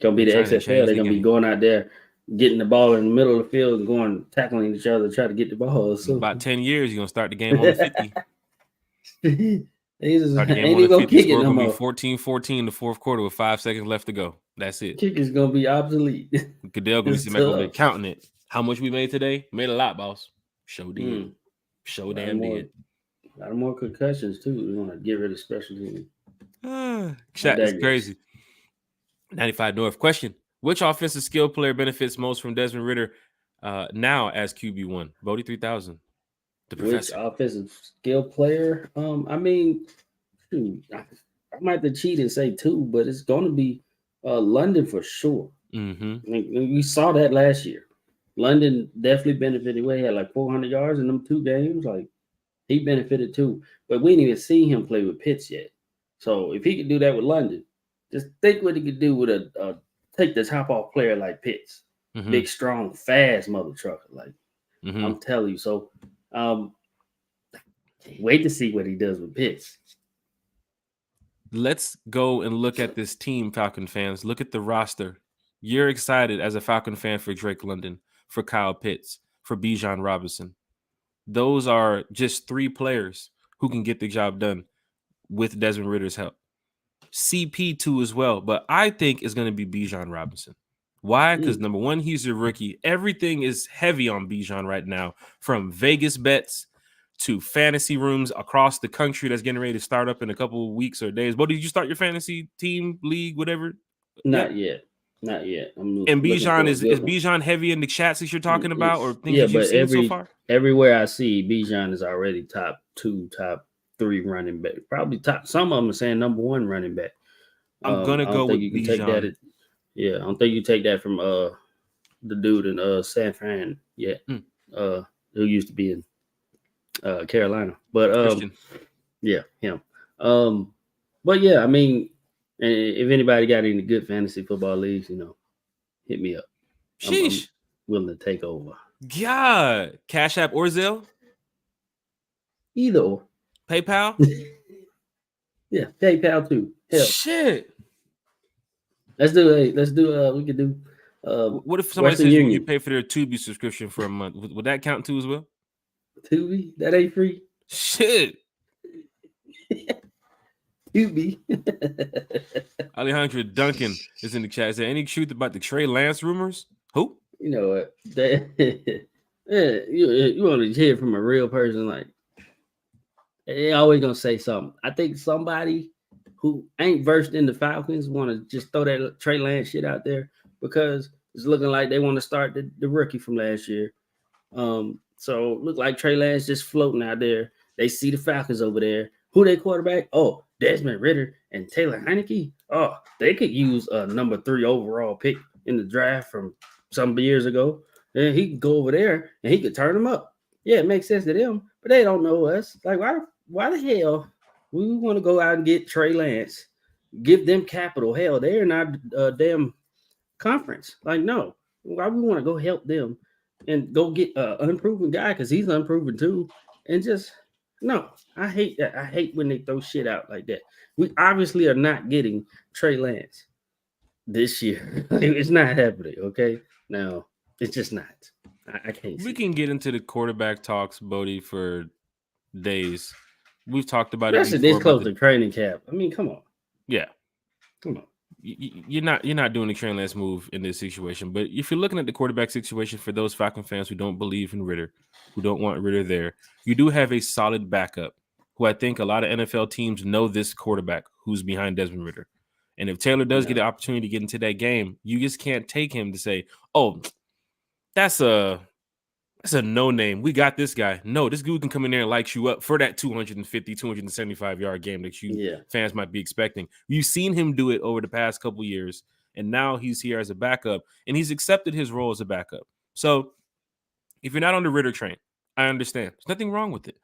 Gonna be the XFL. They're gonna be going out there, getting the ball in the middle of the field and going tackling each other, try to get the ball. So about 10 years, you're gonna start the game on the 50. Start the game on the 50. Score gonna be 14-14 in the fourth quarter with 5 seconds left to go. That's it. Kick is gonna be obsolete. Goodell gonna be counting it. How much we made today? Made a lot, boss. Show did. Show damn did. A lot more concussions too. We want to get rid of special teams. That's crazy. 95 North. Question: which offensive skill player benefits most from Desmond Ritter now as QB1? Bodie 3000. The professor. Which offensive skill player? I mean, I might have to cheat and say 2, but it's going to be London for sure. Mm-hmm. I mean, we saw that last year. London definitely benefited. He had like 400 yards in them 2 games. Like, he benefited too. But we didn't even see him play with Pitts yet. So if he could do that with London, just think what he could do with a take the top off player like Pitts. Mm-hmm. Big, strong, fast mother trucker. Like, I'm telling you. So wait to see what he does with Pitts. Let's go and look at this team, Falcon fans. Look at the roster. You're excited as a Falcon fan for Drake London, for Kyle Pitts, for Bijan Robinson. Those are just 3 players who can get the job done with Desmond Ritter's help. CP2 as well, but I think it's going to be Bijan Robinson. Why? Because number one, he's a rookie. Everything is heavy on Bijan right now, from Vegas bets to fantasy rooms across the country that's getting ready to start up in a couple of weeks or days. But did you start your fantasy team, league, whatever? Not yet. And Bijan is Bijan heavy in the chats that you're talking about, or things that you've seen so far? Everywhere I see, Bijan is already top 2, top 3 running back. Probably top. Some of them are saying number 1 running back. I'm gonna go with Bijan. I don't think you take that from the dude in San Fran yet. Who used to be in Carolina. But yeah, him. But yeah, I mean, if anybody got any good fantasy football leagues, hit me up. I'm willing to take over. God, Cash App or Zelle? Either or. PayPal? Yeah, PayPal too. Hell. Shit. We could do what if somebody says you pay for their Tubi subscription for a month? Would that count too as well? Tubi? That ain't free. Shit. Tubi. Alejandro Duncan is in the chat. Is there any truth about the Trey Lance rumors? Who? You know what? You want to hear from a real person, like, they always gonna say something. I think somebody who ain't versed in the Falcons want to just throw that Trey Lance shit out there because it's looking like they want to start the rookie from last year. So look like Trey Lance just floating out there. They see the Falcons over there. Who they quarterback? Oh, Desmond Ritter and Taylor Heineke. Oh, they could use a number 3 overall pick in the draft from some years ago. And he could go over there and he could turn them up. Yeah, it makes sense to them, but they don't know us. Like, why the hell we want to go out and get Trey Lance, give them capital? Hell, they're not a damn conference. Like, no. Why we want to go help them and go get an unproven guy because he's unproven too? And just, no. I hate that. I hate when they throw shit out like that. We obviously are not getting Trey Lance this year. It's not happening, okay? No, it's just not. I can't. We can get into the quarterback talks, Bodie, for days. We've talked about it. This close to training camp. I mean, come on. Yeah. Come on. You're not doing the Trey Lance move in this situation. But if you're looking at the quarterback situation for those Falcon fans who don't believe in Ritter, who don't want Ritter there, you do have a solid backup who who I think a lot of NFL teams know this quarterback who's behind Desmond Ritter. And if Taylor does get the opportunity to get into that game, you just can't take him to say, oh, that's a no name. We got this guy. No, this dude can come in there and light you up for that 250, 275-yard game that you fans might be expecting. You've seen him do it over the past couple years, and now he's here as a backup, and he's accepted his role as a backup. So if you're not on the Ritter train, I understand. There's nothing wrong with it.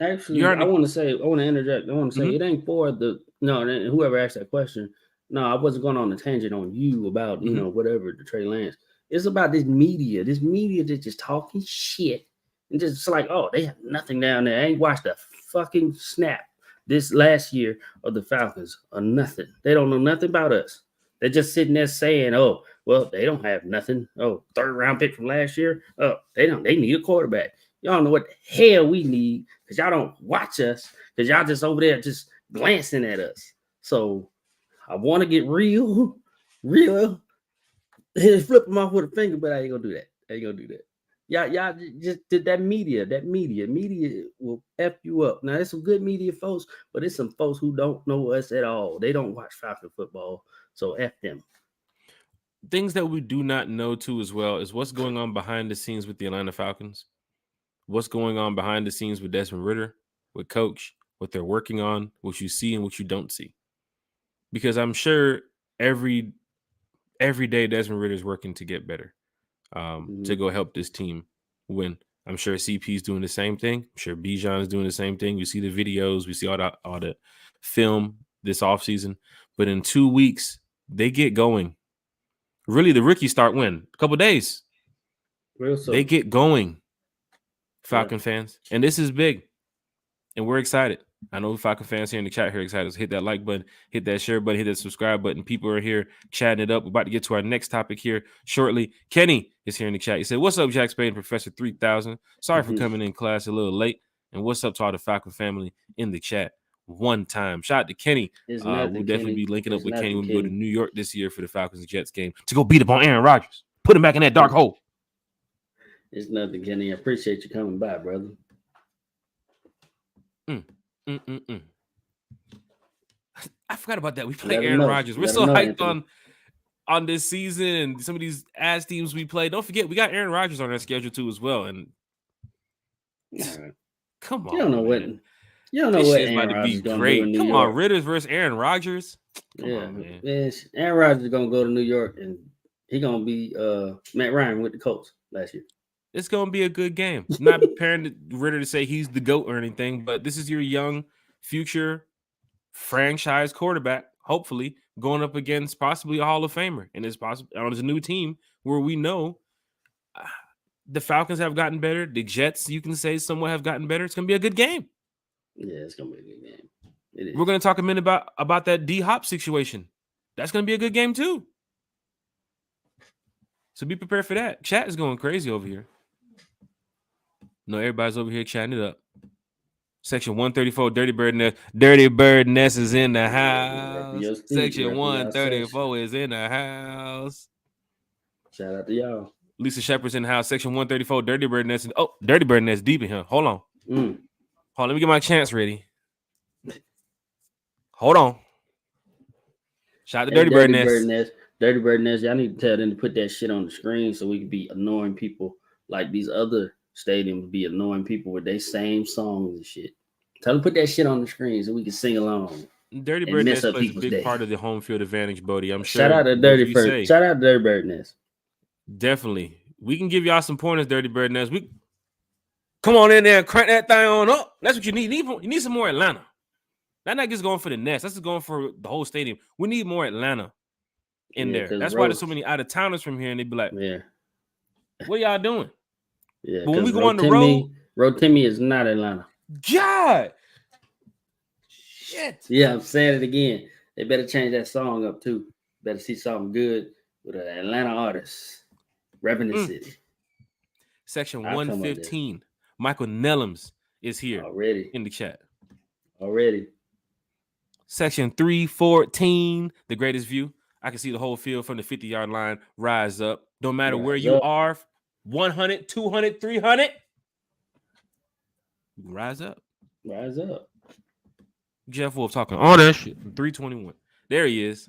Actually, I want to interject. I want to say it ain't for whoever asked that question. No, I wasn't going on a tangent on you about, whatever, the Trey Lance. It's about this media that's just talking shit and just like, oh, they have nothing down there. I ain't watched a fucking snap this last year of the Falcons or nothing. They don't know nothing about us. They're just sitting there saying, oh, well, they don't have nothing. Oh, 3rd round pick from last year. Oh, they need a quarterback. Y'all know what the hell we need because y'all don't watch us because y'all just over there just glancing at us. So I want to get real. Flip them off with a finger, but I ain't gonna do that. Y'all just did that media. Media will F you up. Now, there's some good media folks, but there's some folks who don't know us at all. They don't watch Falcon football, so F them. Things that we do not know, too, as well, is what's going on behind the scenes with the Atlanta Falcons. What's going on behind the scenes with Desmond Ritter, with Coach, what they're working on, what you see and what you don't see. Because I'm sure every day Desmond Ritter is working to get better, to go help this team win. I'm sure CP's doing the same thing. I'm sure Bijan's doing the same thing. We see the videos. We see all the film this offseason. But in 2 weeks, they get going. Really, the rookies start when? A couple days. They get going, Falcon fans. And this is big. And we're excited. I know Falcon fans here in the chat here excited. So hit that like button, hit that share button, hit that subscribe button. People are here chatting it up. We're about to get to our next topic here shortly. Kenny is here in the chat. He said, what's up, Jack Spade and Professor 3000? Sorry for coming in class a little late. And what's up to all the Falcon family in the chat one time. Shout out to Kenny. We'll definitely be linking up with Kenny when we go to New York this year for the Falcons and Jets game to go beat up on Aaron Rodgers. Put him back in that dark hole. It's nothing, Kenny. I appreciate you coming by, brother. I forgot about that. We play Aaron Rodgers. We're so hyped on this season and some of these ass teams we play. Don't forget, we got Aaron Rodgers on our schedule too as well. And come on, you don't know what Aaron about to be great. Come on, Ritters versus Aaron Rodgers. Come on, man. Yes, Aaron Rodgers is gonna go to New York and he's gonna be Matt Ryan with the Colts last year. It's going to be a good game. I'm not preparing Ritter to say he's the GOAT or anything, but this is your young future franchise quarterback, hopefully, going up against possibly a Hall of Famer. And it's possible on a new team where we know the Falcons have gotten better. The Jets, you can say, somewhat have gotten better. It's going to be a good game. Yeah, it's going to be a good game. It is. We're going to talk a minute about that D-Hop situation. That's going to be a good game, too. So be prepared for that. Chat is going crazy over here. No, everybody's over here chatting it up. Section 134, Dirty Bird Nest. Dirty Bird Nest is in the house. Section 134 is in the house. Shout out to y'all. Lisa Shepard's in the house. Section 134, Dirty Bird Nest. Oh, Dirty Bird Nest deep in here. Hold on. Hold on, let me get my chants ready. Hold on. Shout out to Dirty Bird Nest. Dirty Bird Nest. Y'all need to tell them to put that shit on the screen so we can be annoying people like these other stadiums be annoying people with their same songs and shit. Tell them to put that shit on the screen so we can sing along. Dirty Bird Nest plays a big part of the home field advantage, Bodie. I'm sure. Shout out to Dirty Bird Nest. Definitely. We can give y'all some pointers, Dirty Bird Nest. We come on in there and crank that thing on up. That's what you need. You need some more Atlanta. That's not just going for the Nest. That's just going for the whole stadium. We need more Atlanta in there. That's why there's so many out-of-towners from here, and they be like, what y'all doing? Yeah, but when we go on the road, Timmy is not Atlanta. God, shit. Yeah, I'm saying it again. They better change that song up too. Better see something good with an Atlanta artist repping the city. Section 115. Michael Nellums is here already in the chat. Already. Section 314, the greatest view. I can see the whole field from the 50-yard line. Rise up. Don't matter where you are. 100, 200, 300. Rise up. Rise up. Jeff Wolfe talking all that shit. 321. There he is.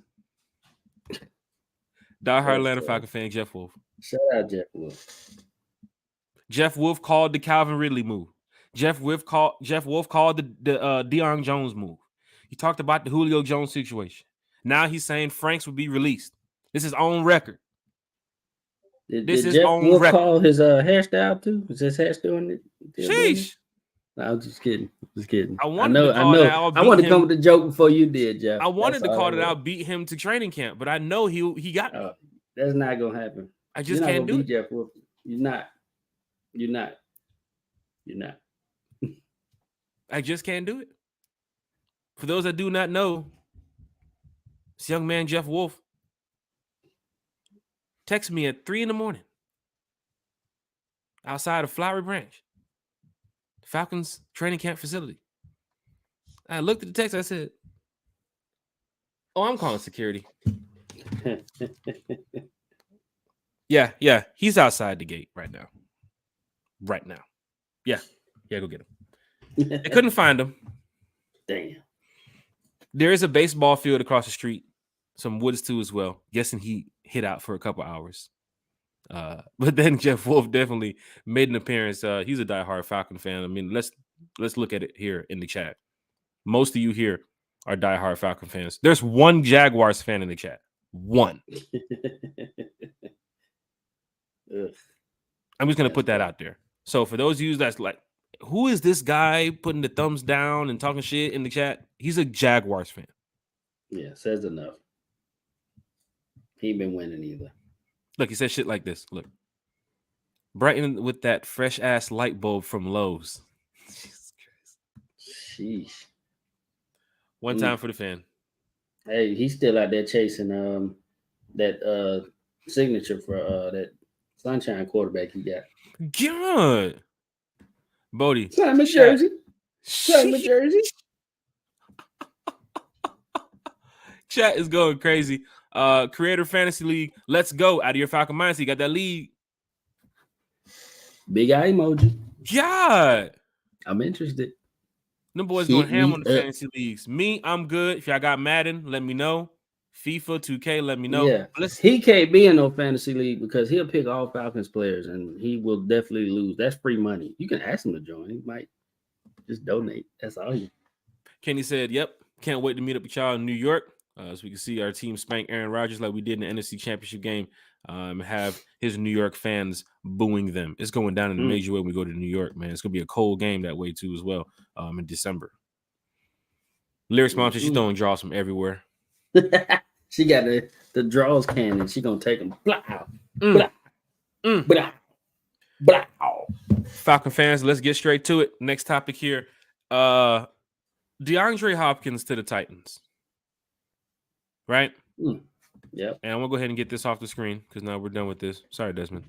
Diehard Atlanta Falcon fan, Jeff Wolfe. Shout out Jeff Wolfe. Jeff Wolfe called the Calvin Ridley move. Jeff Wolfe called the Deion Jones move. He talked about the Julio Jones situation. Now he's saying Franks would be released. This is on record. Did Jeff Wolfe call his hairstyle too? Is his hair still in it? Sheesh. No, I'm just kidding. I wanted to come with the joke before you did, Jeff. I wanted to call it out, beat him to training camp, but I know he got me. That's not gonna happen. I just can't do it. Jeff Wolfe. You're not. I just can't do it. For those that do not know, this young man Jeff Wolfe texted me at 3 a.m. outside of Flowery Branch, Falcons training camp facility. I looked at the text. I said, "Oh, I'm calling security." Yeah. He's outside the gate right now. Yeah, go get him. They couldn't find him. Damn. There is a baseball field across the street, some woods too as well. Guessing he hit out for a couple hours. But then Jeff Wolfe definitely made an appearance. He's a diehard Falcon fan. I mean, let's look at it here in the chat. Most of you here are diehard Falcon fans. There's one Jaguars fan in the chat. One. I'm just gonna put that out there. So for those of you that's like, who is this guy putting the thumbs down and talking shit in the chat? He's a Jaguars fan. Yeah, says enough. He ain't been winning either. Look, he said shit like this. Look. Brighten with that fresh ass light bulb from Lowe's. Jesus Christ. Sheesh. One time for the fan. Hey, he's still out there chasing that signature for that Sunshine quarterback he got. God. Bodie. Sign my jersey. Sign my jersey. Chat is going crazy. Creator Fantasy League. Let's go. Out of your Falcon mindset. You got that league. Big eye emoji. God. I'm interested. Them boys going ham on the fantasy leagues. Me, I'm good. If y'all got Madden, let me know. FIFA 2K, let me know. Yeah. He can't be in no fantasy league because he'll pick all Falcons players and he will definitely lose. That's free money. You can ask him to join. He might just donate. That's all you. Kenny said, yep. Can't wait to meet up with y'all in New York. So we can see our team spank Aaron Rodgers like we did in the NFC Championship game. Have his New York fans booing them. It's going down in a major way when we go to New York, man. It's going to be a cold game that way too as well in December. Lyrics Mountain, she's throwing draws from everywhere. She got the draws cannon. She going to take them. Blah, blah, blah, blah. Falcon fans, let's get straight to it. Next topic here. DeAndre Hopkins to the Titans. Right? Yep. And I'm going to go ahead and get this off the screen because now we're done with this. Sorry, Desmond.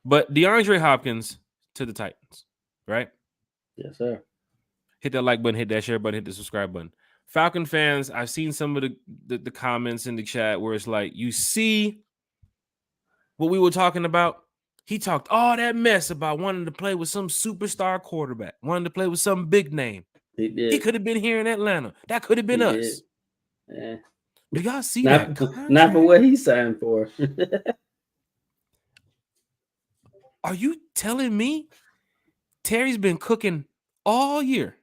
But DeAndre Hopkins to the Titans. Right? Yes, sir. Hit that like button, hit that share button, hit the subscribe button. Falcon fans, I've seen some of the comments in the chat where it's like, you see what we were talking about? He talked all that mess about wanting to play with some superstar quarterback, wanting to play with some big name. He did. He could have been here in Atlanta. That could have been us. Yeah. Do y'all see that? Not for what he signed for. Are you telling me Terry's been cooking all year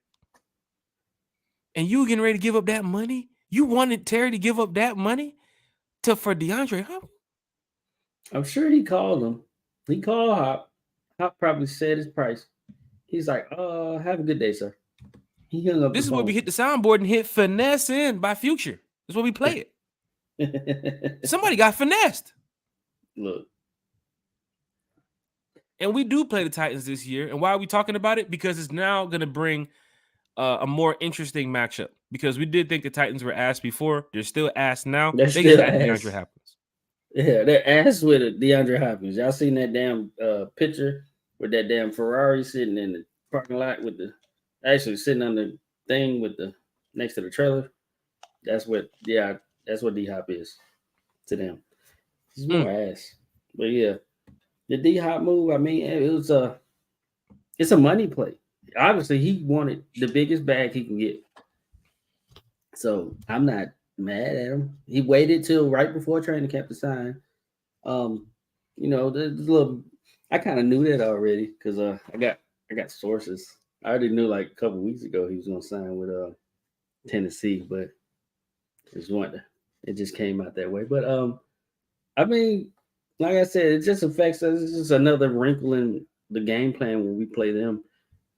and you getting ready to give up that money? You wanted Terry to give up that money for DeAndre Hopkins? I'm sure he called him. He called Hop. Hop probably said his price. He's like, have a good day, sir. He hung up. This is where we hit the soundboard and hit finesse in by Future. That's what we play it. Somebody got finessed. Look. And we do play the Titans this year. And why are we talking about it? Because it's now going to bring a more interesting matchup. Because we did think the Titans were ass before. They're still ass now. They still ass. DeAndre Hopkins. Yeah, they're ass with it. DeAndre Hopkins. Y'all seen that damn picture with that damn Ferrari sitting in the parking lot with sitting on the thing with the next to the trailer? That's what D-Hop is to them. He's more ass. But yeah, the D-Hop move, I mean, it's a money play. Obviously, he wanted the biggest bag he can get. So I'm not mad at him. He waited till right before training camp to sign. There's a little. I kind of knew that already because I got sources. I already knew like a couple weeks ago he was gonna sign with Tennessee, but it just came out that way. But I mean, like I said, it just affects us. It's just another wrinkle in the game plan when we play them.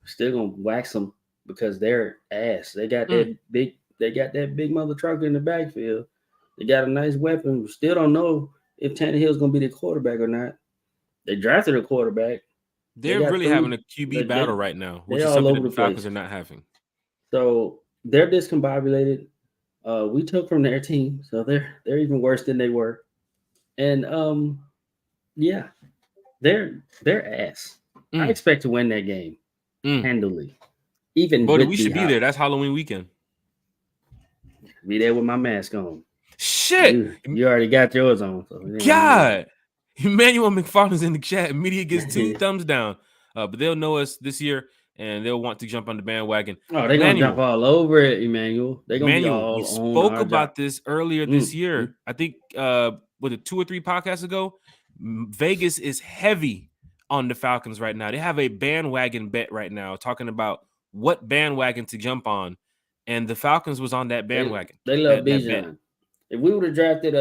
We're still gonna wax them because they're ass. They got that big. They got that big mother trucker in the backfield. They got a nice weapon. We still don't know if Tannehill's gonna be the quarterback or not. They drafted a quarterback. They're really having a QB battle right now, which is something that the Falcons are not having. So they're discombobulated. We took from their team, so they're even worse than they were. And yeah, they're ass. I expect to win that game handily. Even but we should be there. That's Halloween weekend. Be there with my mask on. Shit, you already got yours on. So God, Emmanuel McFarland's in the chat. Media gets 2 thumbs down. But they'll know us this year, and they'll want to jump on the bandwagon. Oh, they're gonna jump all over it, Emmanuel. They're gonna be all we spoke about this earlier this year. I think was it 2 or 3 podcasts ago? Vegas is heavy on the Falcons right now. They have a bandwagon bet right now, talking about what bandwagon to jump on, and the Falcons was on that bandwagon. They love Bijan. If we would have drafted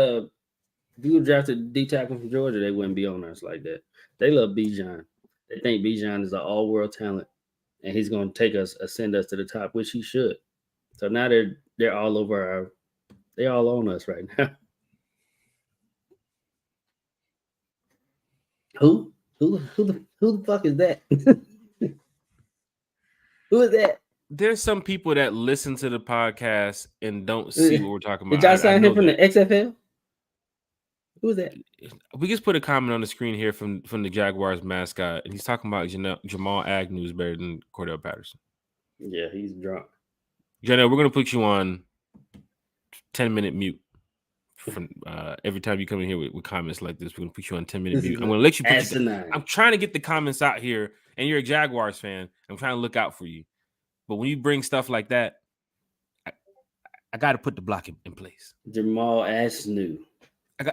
D tackle from Georgia, they wouldn't be on us like that. They love Bijan. They think Bijan is an all-world talent, and he's going to ascend us to the top, which he should. So now they're all over they're all on us right now. Who the fuck is that? Who is that? There's some people that listen to the podcast and don't see what we're talking about. Did y'all sign him from the XFL? Who is that? We just put a comment on the screen here from the Jaguars mascot, and he's talking about Jamal Agnew is better than Cordell Patterson. Yeah, he's drunk. Janelle, we're gonna put you on 10-minute mute. From every time you come in here with comments like this, we're gonna put you on 10-minute mute. I'm gonna let you. I'm trying to get the comments out here, and you're a Jaguars fan. I'm trying to look out for you, but when you bring stuff like that, I got to put the block in place. Jamal Agnew.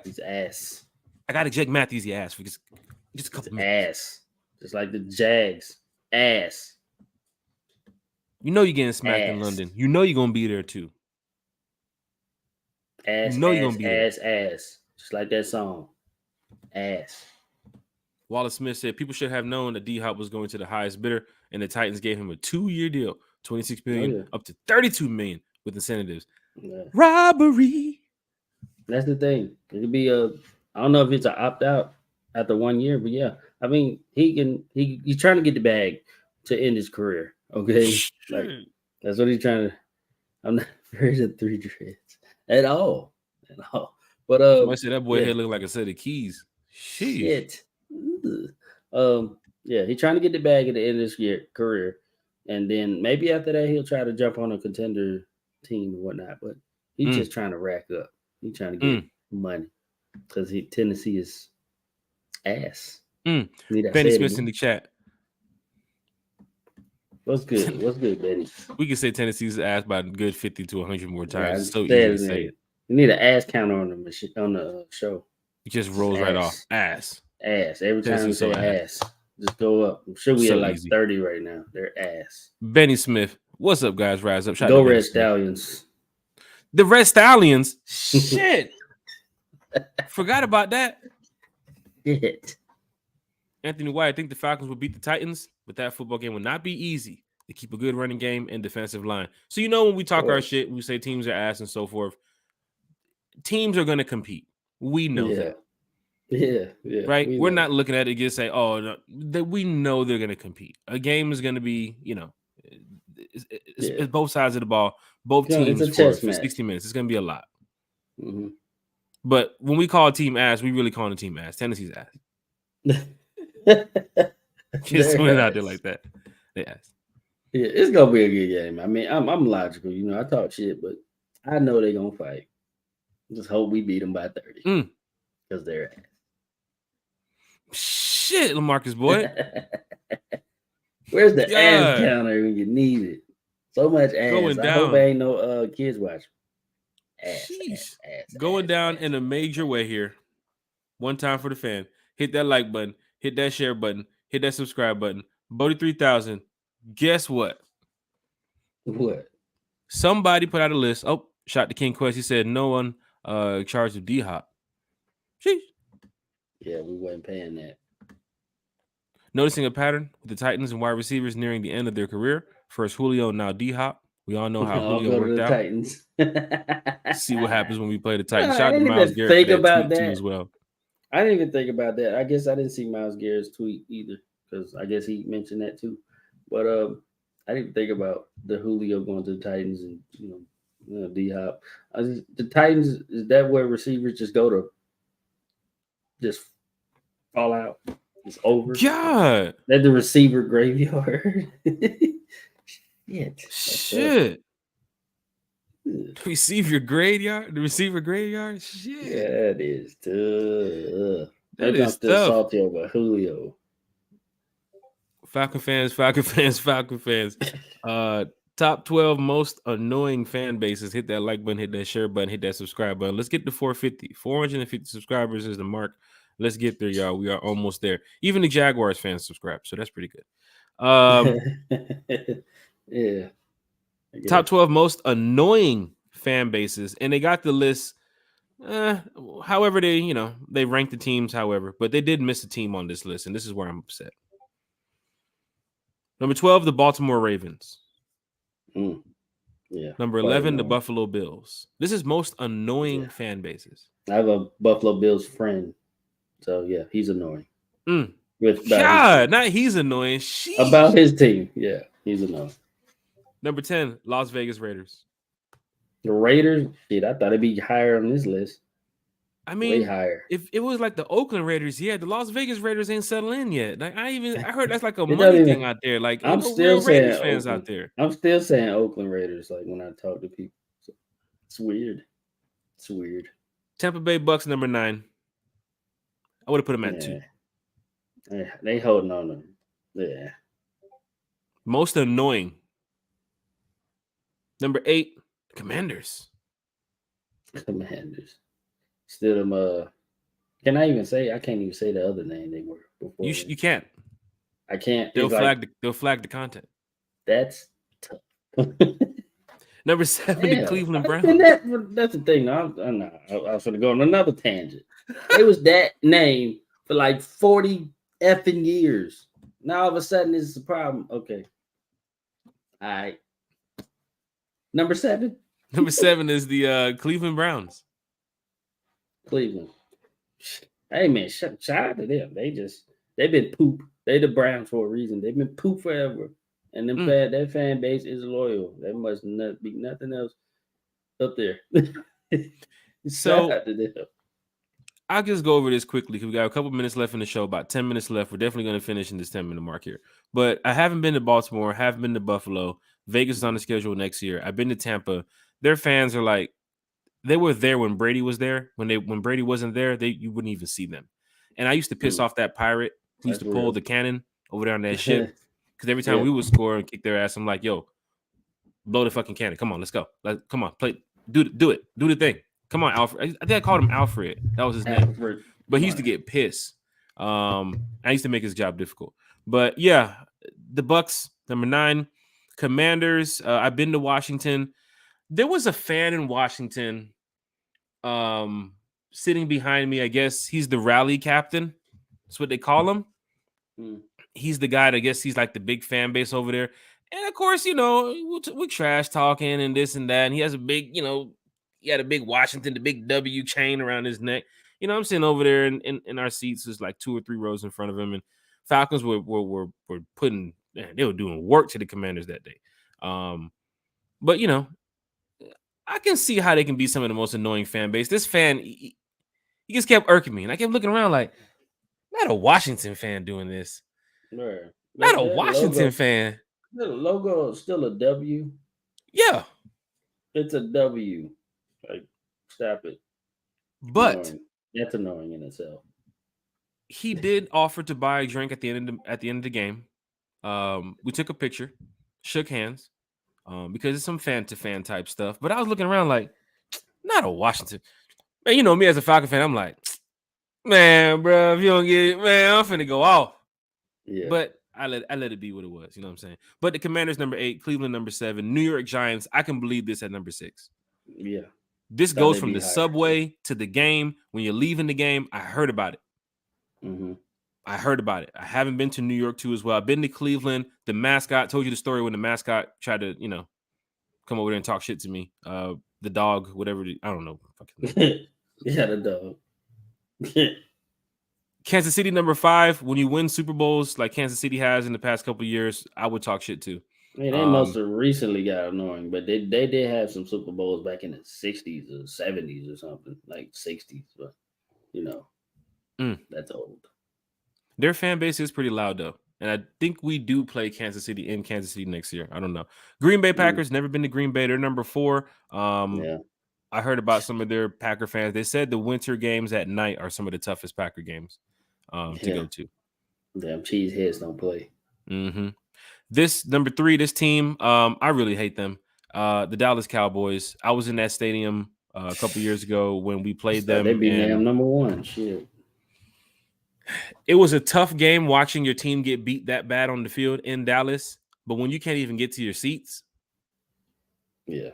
His ass. I got to Jake Matthews the ass for just a couple minutes. Ass. Just like the Jags. Ass. You know you're getting smacked in London. You know you're going to be there too. Ass, you know you're going to be there. Ass. Just like that song. Ass. Wallace Smith said people should have known that D-Hop was going to the highest bidder, and the Titans gave him a 2-year deal, $26 million up to $32 million with incentives. Yeah. Robbery. That's the thing. It could be I don't know if it's an opt-out after 1 year, but yeah. I mean, he's trying to get the bag to end his career. Okay. Like, that's what he's trying to. I'm not afraid of 3 dreads at all. But somebody said that boy head looked like a set of keys. Shit. Yeah, he's trying to get the bag at the end of his career. And then maybe after that he'll try to jump on a contender team and whatnot. But he's just trying to rack up. He's trying to get money because Tennessee is ass. Benny Smith's in the chat. What's good? What's good, Benny? We can say Tennessee's ass by a good 50 to 100 more times. It's so easy to say it. You need an ass counter on the show. It just rolls right off. Ass. Every time you say ass, just go up. I'm sure we at like 30 right now. They're ass. Benny Smith. What's up, guys? Rise up. Shout go Red Stallions. The Red Stallions. Shit. Forgot about that. Shit. Anthony White, I think the Falcons will beat the Titans, but that football game will not be easy. They keep a good running game and defensive line. So, when we talk our shit, we say teams are ass and so forth. Teams are going to compete. We know that. Yeah. Right? We're not looking at it and just say, no, we know they're going to compete. A game is going to be, it's both sides of the ball, both teams for 60 minutes. It's going to be a lot. Mm-hmm. But when we call a team ass, we really call a team ass. Tennessee's ass. Just put it out there like that. They ass. Yeah, it's going to be a good game. I mean, I'm logical. I talk shit, but I know they're going to fight. Just hope we beat them by 30. Because they're ass. Shit, LaMarcus Boyd. Where's the ass God. counter when you need it? So much ass. Going I hope down. ain't no kids watching. Sheesh. Going down in a major way here. One time for the fan. Hit that like button. Hit that share button. Hit that subscribe button. Bodie 3000. Guess what? What? Somebody put out a list. Oh, shot to King Quest. He said no one charged with D-Hop. Sheesh. Yeah, we wasn't paying that. Noticing a pattern with the Titans and wide receivers nearing the end of their career. First Julio, now D-Hop. We all know how I'll Julio go to worked the out. Titans. See what happens when we play the Titans. I Shout out to didn't Myles even Garrett think for that about tweet too that. as well. I didn't even think about that. I guess I didn't see Myles Garrett's tweet either because I guess he mentioned that too. But I didn't think about the Julio going to the Titans and D Hop. The Titans, is that where receivers just go to just fall out? It's over. God. That's the receiver graveyard. Shit. Receiver graveyard? The receiver graveyard? Shit. Yeah, that is tough. That I'm is still tough. salty over Julio. Falcon fans. Top 12 most annoying fan bases. Hit that like button, hit that share button, hit that subscribe button. Let's get to 450. 450 subscribers is the mark. Let's get there, y'all. We are almost there. Even the Jaguars fans subscribe, so that's pretty good. Yeah. Top 12 most annoying fan bases, and they got the list. However, they ranked the teams, but they did miss a team on this list, and this is where I'm upset. Number 12, the Baltimore Ravens. Yeah. Number 11, the Buffalo Bills. This is most annoying fan bases. I have a Buffalo Bills friend, so yeah, he's annoying. God, not he's annoying. Sheesh. About his team, yeah, he's annoying. Number 10, Las Vegas Raiders. The Raiders, shit, I thought it'd be higher on this list. I mean, way higher. If it was like the Oakland Raiders, the Las Vegas Raiders ain't settled in yet. Like I heard that's like a money thing out there. Like I'm real still Raiders saying fans Oakland. out there. I'm still saying Oakland Raiders. Like when I talk to people, so it's weird. It's weird. Tampa Bay Bucks, number 9. I would have put them at 2. Yeah, they holding on them. Yeah. Most annoying. Number 8, Commanders. Commanders. Still them. Can I even say? I can't even say the other name they were before. You can't. I can't. They'll flag the content. That's tough. Number 7, the Cleveland Browns. That's the thing. I was going to go on another tangent. It was that name for like 40 effing years. Now all of a sudden it's a problem. Okay. All right. Number 7. Number 7 is the Cleveland Browns. Cleveland. Hey man, shout out to them. They've been poop. They the Browns for a reason. They've been poop forever. And their fan base is loyal. There must not be nothing else up there. So I'll just go over this quickly because we got a couple minutes left in the show, about 10 minutes left. We're definitely going to finish in this 10-minute mark here. But I haven't been to Baltimore, haven't been to Buffalo. Vegas is on the schedule next year. I've been to Tampa. Their fans are like, they were there when Brady was there. When Brady wasn't there, you wouldn't even see them. And I used to piss off that pirate who used to pull the cannon over there on that ship. Because every time we would score and kick their ass, I'm like, yo, blow the fucking cannon. Come on, let's go. Come on, play. Do it. Do the thing. Come on, Alfred. I think I called him Alfred. That was his name. But he used to get pissed. I used to make his job difficult. But yeah, the Bucks, number 9. Commanders. I've been to Washington. There was a fan in Washington sitting behind me. I guess he's the rally captain. That's what they call him. He's the guy that I guess he's like the big fan base over there. And of course, we trash talking and this and that. And he has a big, he had a big Washington, the big W chain around his neck. I'm sitting over there in our seats. There's like 2 or 3 rows in front of him. And Falcons were putting, they were doing work to the Commanders that day. But, I can see how they can be some of the most annoying fan base. This fan, he just kept irking me. And I kept looking around like, not a Washington fan doing this. Right. Not a Washington fan. The logo is still a W. Yeah. It's a W. Like, stop it. But that's annoying in itself. He did offer to buy a drink at the end of the game. We took a picture, shook hands, because it's some fan-to-fan type stuff. But I was looking around like, not a Washington. Man, you know me as a Falcon fan, I'm like, man, bro, if you don't get it, man, I'm finna go off. Yeah. But I let it be what it was. You know what I'm saying? But the Commanders number 8, Cleveland number 7, New York Giants. I can believe this at number 6. Yeah. This goes from the subway to the game. When you're leaving the game, I heard about it. Mm-hmm. I heard about it. I haven't been to New York too as well. I've been to Cleveland. The mascot, told you the story when the mascot tried to, come over there and talk shit to me. The dog, whatever. I don't know. Yeah, the dog. Kansas City number 5. When you win Super Bowls like Kansas City has in the past couple of years, I would talk shit too. I mean, they most have recently got annoying, but they did have some Super Bowls back in the 60s or 70s or something, like 60s. But, that's old. Their fan base is pretty loud, though. And I think we do play Kansas City in Kansas City next year. I don't know. Green Bay Packers, never been to Green Bay. They're number 4. Yeah. I heard about some of their Packer fans. They said the winter games at night are some of the toughest Packer games to go to. Damn cheeseheads don't play. Mm-hmm. This number 3, this team, I really hate them. The Dallas Cowboys. I was in that stadium a couple years ago when we played them. They be damn number 1. Shit. It was a tough game watching your team get beat that bad on the field in Dallas. But when you can't even get to your seats, yeah,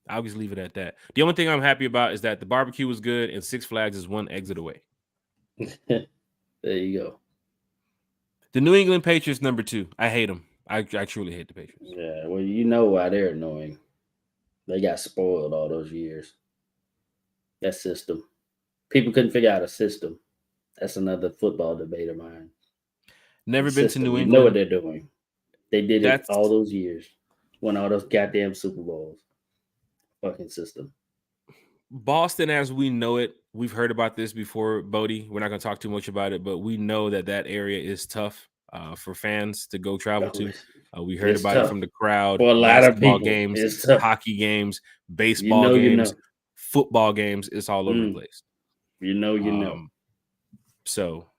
I'll just leave it at that. The only thing I'm happy about is that the barbecue was good and Six Flags is 1 exit away. There you go. The New England Patriots number 2. I hate them. I truly hate the Patriots. Yeah, well, you know why they're annoying. They got spoiled all those years. That system. People couldn't figure out a system. That's another football debate of mine. Never been to New England. You know what they're doing. They did it all those years. Won all those goddamn Super Bowls. Fucking system. Boston, as we know it, we've heard about this before, Bodie. We're not going to talk too much about it, but we know that area is tough for fans to go travel to. We heard about it from the crowd. For a lot of people. Games, hockey games, baseball games, football games. It's all over the place. You know. So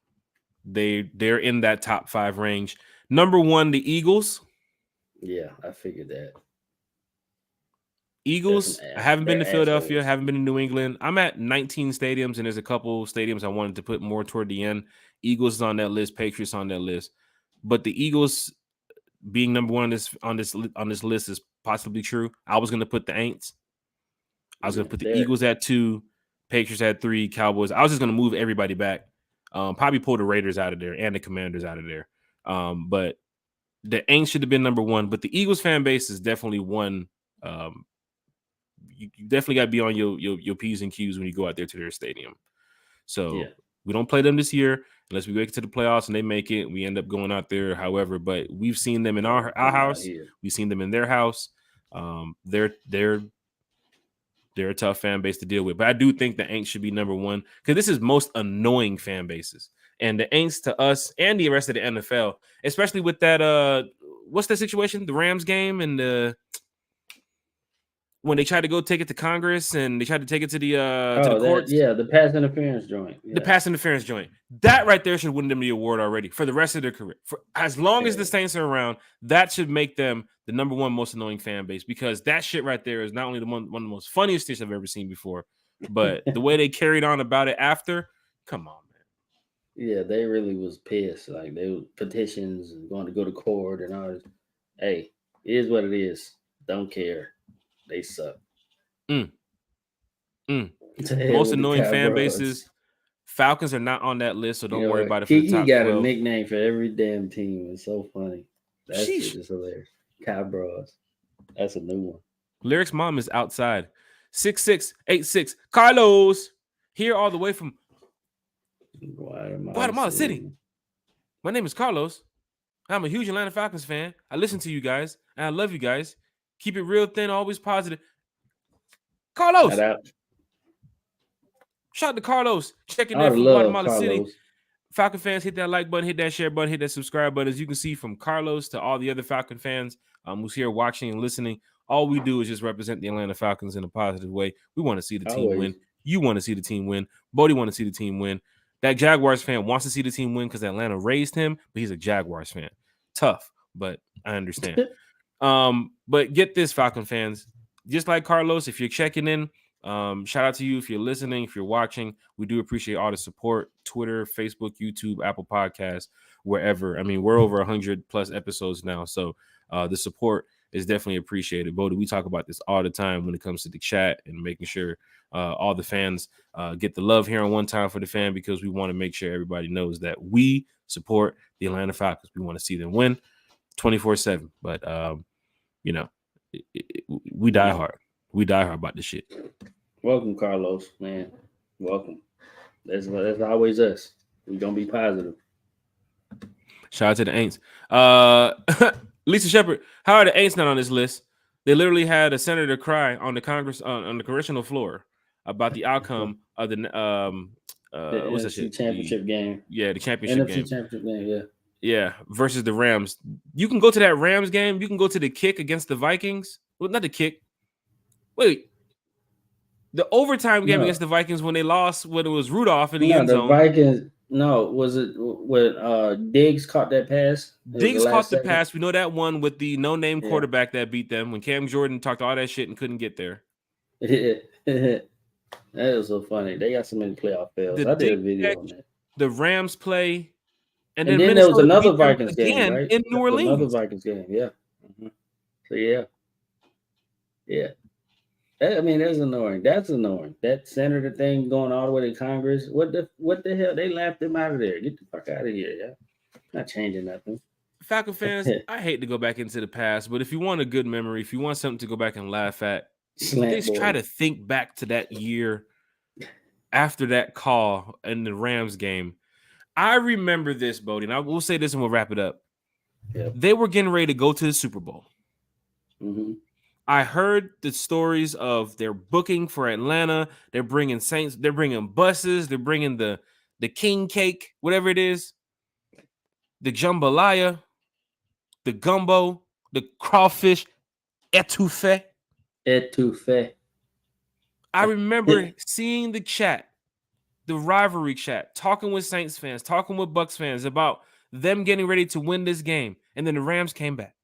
they're in that top 5 range. Number 1, the Eagles. Yeah, I figured that. Eagles, I haven't been to Philadelphia, haven't been to New England. I'm at 19 stadiums, and there's a couple stadiums I wanted to put more toward the end. Eagles is on that list, Patriots on that list. But the Eagles being number 1 on this list is possibly true. I was going to put the Aints. I was going to put the Eagles at 2, Patriots at 3, Cowboys. I was just going to move everybody back. Probably pull the Raiders out of there and the Commanders out of there. But the Aints should have been number 1. But the Eagles fan base is definitely one. You definitely got to be on your P's and Q's when you go out there to their stadium. So we don't play them this year unless we make it to the playoffs and they make it. We end up going out there, however. But we've seen them in our house. We've seen them in their house. They're a tough fan base to deal with. But I do think the Aints should be number 1 because this is most annoying fan bases. And the Aints to us and the rest of the NFL, especially with that, what's the situation? The Rams game and when they tried to go take it to Congress and they tried to take it to the courts. The pass interference joint. Yeah. The pass interference joint. That right there should win them the award already for the rest of their career. For as long as the Saints are around, that should make them the number 1 most annoying fan base because that shit right there is not only one of the most funniest things I've ever seen before, but the way they carried on about it after, come on, man. Yeah, they really was pissed. Like they were petitions and going to go to court and all this. Hey, it is what it is. Don't care. They suck. Most annoying fan bases. Falcons are not on that list, so don't worry about it. He got 12. A nickname for every damn team. It's so funny. That shit is hilarious. Cowbros. That's a new one. Lyric's mom is outside. 6686 Carlos here all the way from Guatemala City. My name is Carlos. I'm a huge Atlanta Falcons fan. I listen to you guys, and I love you guys. Keep it real thin, always positive. Carlos. Shout out to Carlos. Checking in from Guatemala City. Falcon fans, hit that like button, hit that share button, hit that subscribe button. As you can see from Carlos to all the other Falcon fans who's here watching and listening, all we do is just represent the Atlanta Falcons in a positive way. We want to see the team win. You want to see the team win. Bodie want to see the team win. That Jaguars fan wants to see the team win because Atlanta raised him, but he's a Jaguars fan. Tough, but I understand. But get this, Falcon fans, just like Carlos, if you're checking in, shout out to you if you're listening, if you're watching. We do appreciate all the support. Twitter, Facebook, YouTube, Apple Podcasts, wherever. I mean, we're over 100 plus episodes now, so the support is definitely appreciated. Bodie, we talk about this all the time when it comes to the chat and making sure all the fans get the love here on One Time for the Fan, because we want to make sure everybody knows that we support the Atlanta Falcons. We want to see them win 24/7. But you know, we die hard. We die hard about this shit. Welcome, Carlos, man. Welcome. That's always us. We're gonna be positive. Shout out to the Aints. Lisa Shepard, how are the Aints not on this list? They literally had a senator cry on the Congress on the congressional floor about the outcome of the what's that shit? Championship game. Yeah, the championship game. Championship game. Yeah. Yeah, versus the Rams. You can go to that Rams game. You can go to the kick against the Vikings. Well, not the kick. Wait. The overtime game against the Vikings when they lost when it was Rudolph in the end zone. The Vikings. No, was it when Diggs caught that pass? Diggs caught the pass. We know that one with the no-name quarterback that beat them when Cam Jordan talked all that shit and couldn't get there. That was so funny. They got so many playoff fails. I did a video on that. The Rams play. And then there was another Vikings game, right? In New Orleans. Another Vikings game, yeah. Mm-hmm. So, yeah. I mean, that's annoying. That's annoying. That senator thing going all the way to Congress. What the hell? They laughed him out of there. Get the fuck out of here, yeah. Not changing nothing. Falcon fans, I hate to go back into the past, but if you want a good memory, if you want something to go back and laugh at, just try to think back to that year after that call in the Rams game. I remember this, Bodie, and I will say this and we'll wrap it up. Yep. They were getting ready to go to the Super Bowl. Mm-hmm. I heard the stories of their booking for Atlanta. They're bringing Saints. They're bringing buses. They're bringing the king cake, whatever it is, the jambalaya, the gumbo, the crawfish, etouffee. I remember seeing the chat, the rivalry chat, talking with Saints fans, talking with Bucks fans about them getting ready to win this game. And then the Rams came back.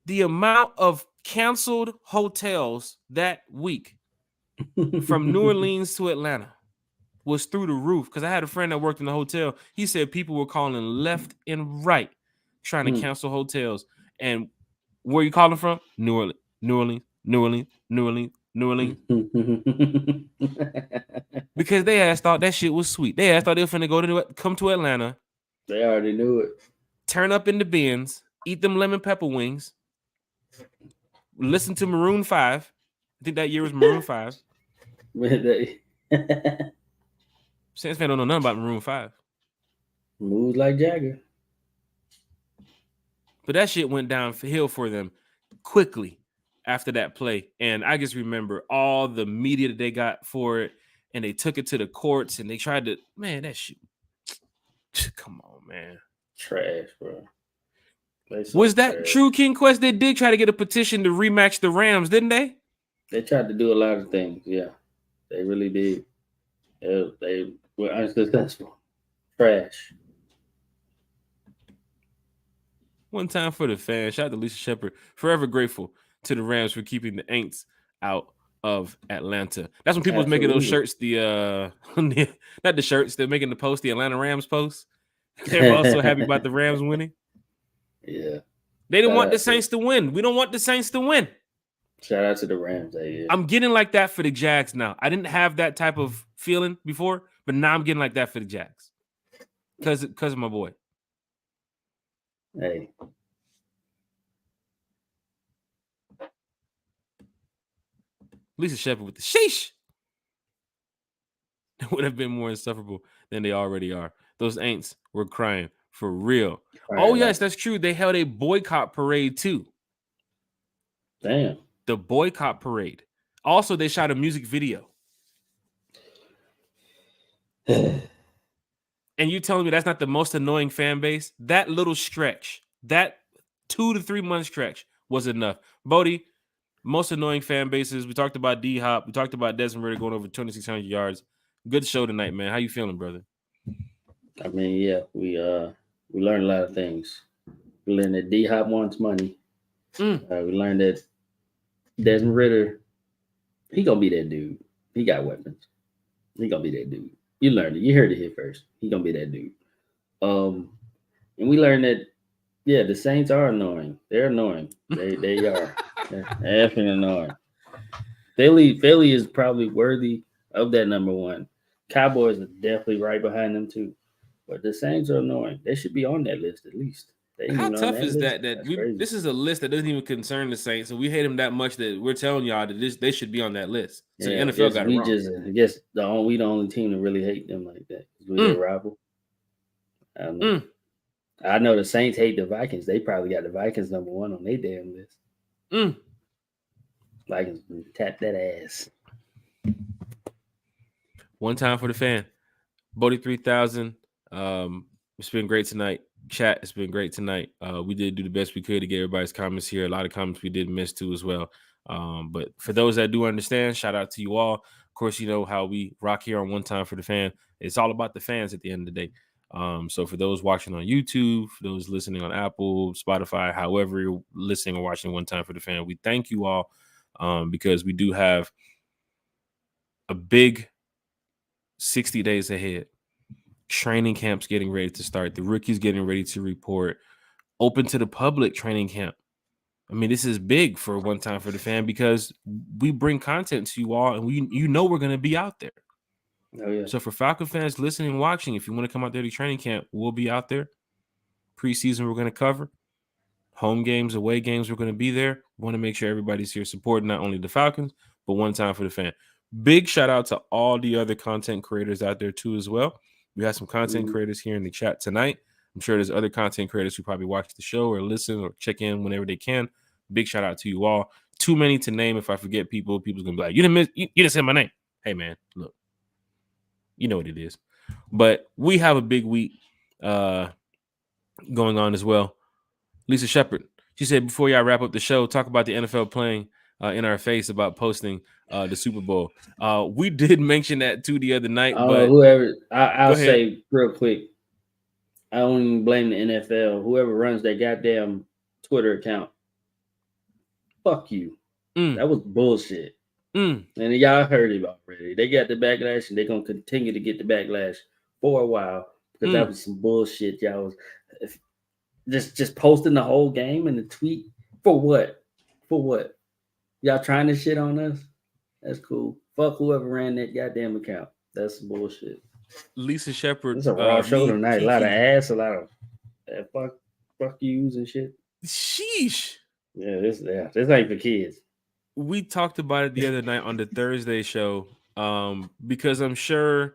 The amount of canceled hotels that week from New Orleans to Atlanta was through the roof. Because I had a friend that worked in the hotel. He said people were calling left and right trying to cancel hotels. And where are you calling from? New Orleans, New Orleans, New Orleans, New Orleans, New Orleans. Because they ass thought that shit was sweet. They ass thought they were finna come to Atlanta. They already knew it. Turn up in the Benz, eat them lemon pepper wings, listen to Maroon 5. I think that year was Maroon 5. Saints fan don't know nothing about Maroon 5. Moves like Jagger. But that shit went downhill for them quickly after that play. And I just remember all the media that they got for it. And they took it to the courts and they tried to, man, that shit. Come on, man. Trash, bro. Was that true, King Quest? They did try to get a petition to rematch the Rams, didn't they? They tried to do a lot of things. Yeah, they really did. They were unsuccessful. Trash. One time for the fans. Shout out to Lisa Shepard. Forever grateful to the Rams for keeping the Aints out of Atlanta. That's when people was making those shirts. The not the shirts. They're making the post. The Atlanta Rams post. They're also happy about the Rams winning. Yeah. They didn't want the Saints to win. We don't want the Saints to win. Shout out to the Rams. Yeah. I'm getting like that for the Jags now. I didn't have that type of feeling before, but now I'm getting like that for the Jags. Because of my boy. Hey. Lisa Shepard with the sheesh. It would have been more insufferable than they already are. Those Aints were crying for real. Oh, yes, that's true. They held a boycott parade, too. Damn. The boycott parade. Also, they shot a music video. And you telling me that's not the most annoying fan base? That little stretch, that 2 to 3 month stretch was enough. Bodie, most annoying fan bases. We talked about D-Hop. We talked about Desmond Ritter going over 2,600 yards. Good show tonight, man. How you feeling, brother? I mean, yeah, we We learned a lot of things. We learned that D-Hop wants money. We learned that Desmond Ritter, he gonna be that dude. He got weapons. He gonna be that dude. You learned it. You heard it here first. He gonna be that dude. And we learned that the Saints are annoying. They're annoying. They are. They're effing annoying. Philly is probably worthy of that number one. Cowboys are definitely right behind them too. But the Saints are annoying. They should be on that list at least. How tough is that? This is a list that doesn't even concern the Saints, and we hate them that much that we're telling y'all that they should be on that list. So the NFL got it wrong. I guess we the only team that really hate them like that. We're their rival. I don't know. I know the Saints hate the Vikings. They probably got the Vikings number one on their damn list. Vikings tap that ass. One time for the fan. Bodie 3000. It's been great tonight. Chat, it's been great tonight. We did do the best we could to get everybody's comments here. A lot of comments we did miss too as well. But for those that do understand, shout out to you all. Of course, you know how we rock here on One Time for the Fan. It's all about the fans at the end of the day. So for those watching on YouTube, for those listening on Apple, Spotify, however you're listening or watching One Time for the Fan, we thank you all because we do have a big 60 days ahead. Training camp's getting ready to start. The rookies getting ready to report. Open to the public training camp. I mean, this is big for One Time for the Fan because we bring content to you all, and we're going to be out there. Oh, yeah. So for Falcon fans listening and watching, if you want to come out there to training camp, we'll be out there. Preseason, we're going to cover. Home games, away games, we're going to be there. We want to make sure everybody's here supporting not only the Falcons, but One Time for the Fan. Big shout out to all the other content creators out there too as well. We have some content creators here in the chat tonight. I'm sure there's other content creators who probably watch the show or listen or check in whenever they can. Big shout out to you all. Too many to name. If I forget people's going to be like, you didn't say my name. Hey, man, look. You know what it is. But we have a big week going on as well. Lisa Shepard, she said, before y'all wrap up the show, talk about the NFL playing in our face about posting the Super Bowl. We did mention that too the other night. But I'll say real quick, I don't even blame the NFL. Whoever runs that goddamn Twitter account, fuck you. That was bullshit. And y'all heard it already. They got the backlash, and they're gonna continue to get the backlash for a while because that was some bullshit. Y'all was just posting the whole game in the tweet for what? For what? Y'all trying to shit on us? That's cool. Fuck whoever ran that goddamn account. That's some bullshit. Lisa Shepard. It's a raw show tonight. A lot of ass, a lot of fuck yous and shit. Sheesh. Yeah, this ain't for kids. We talked about it the other night on the Thursday show because I'm sure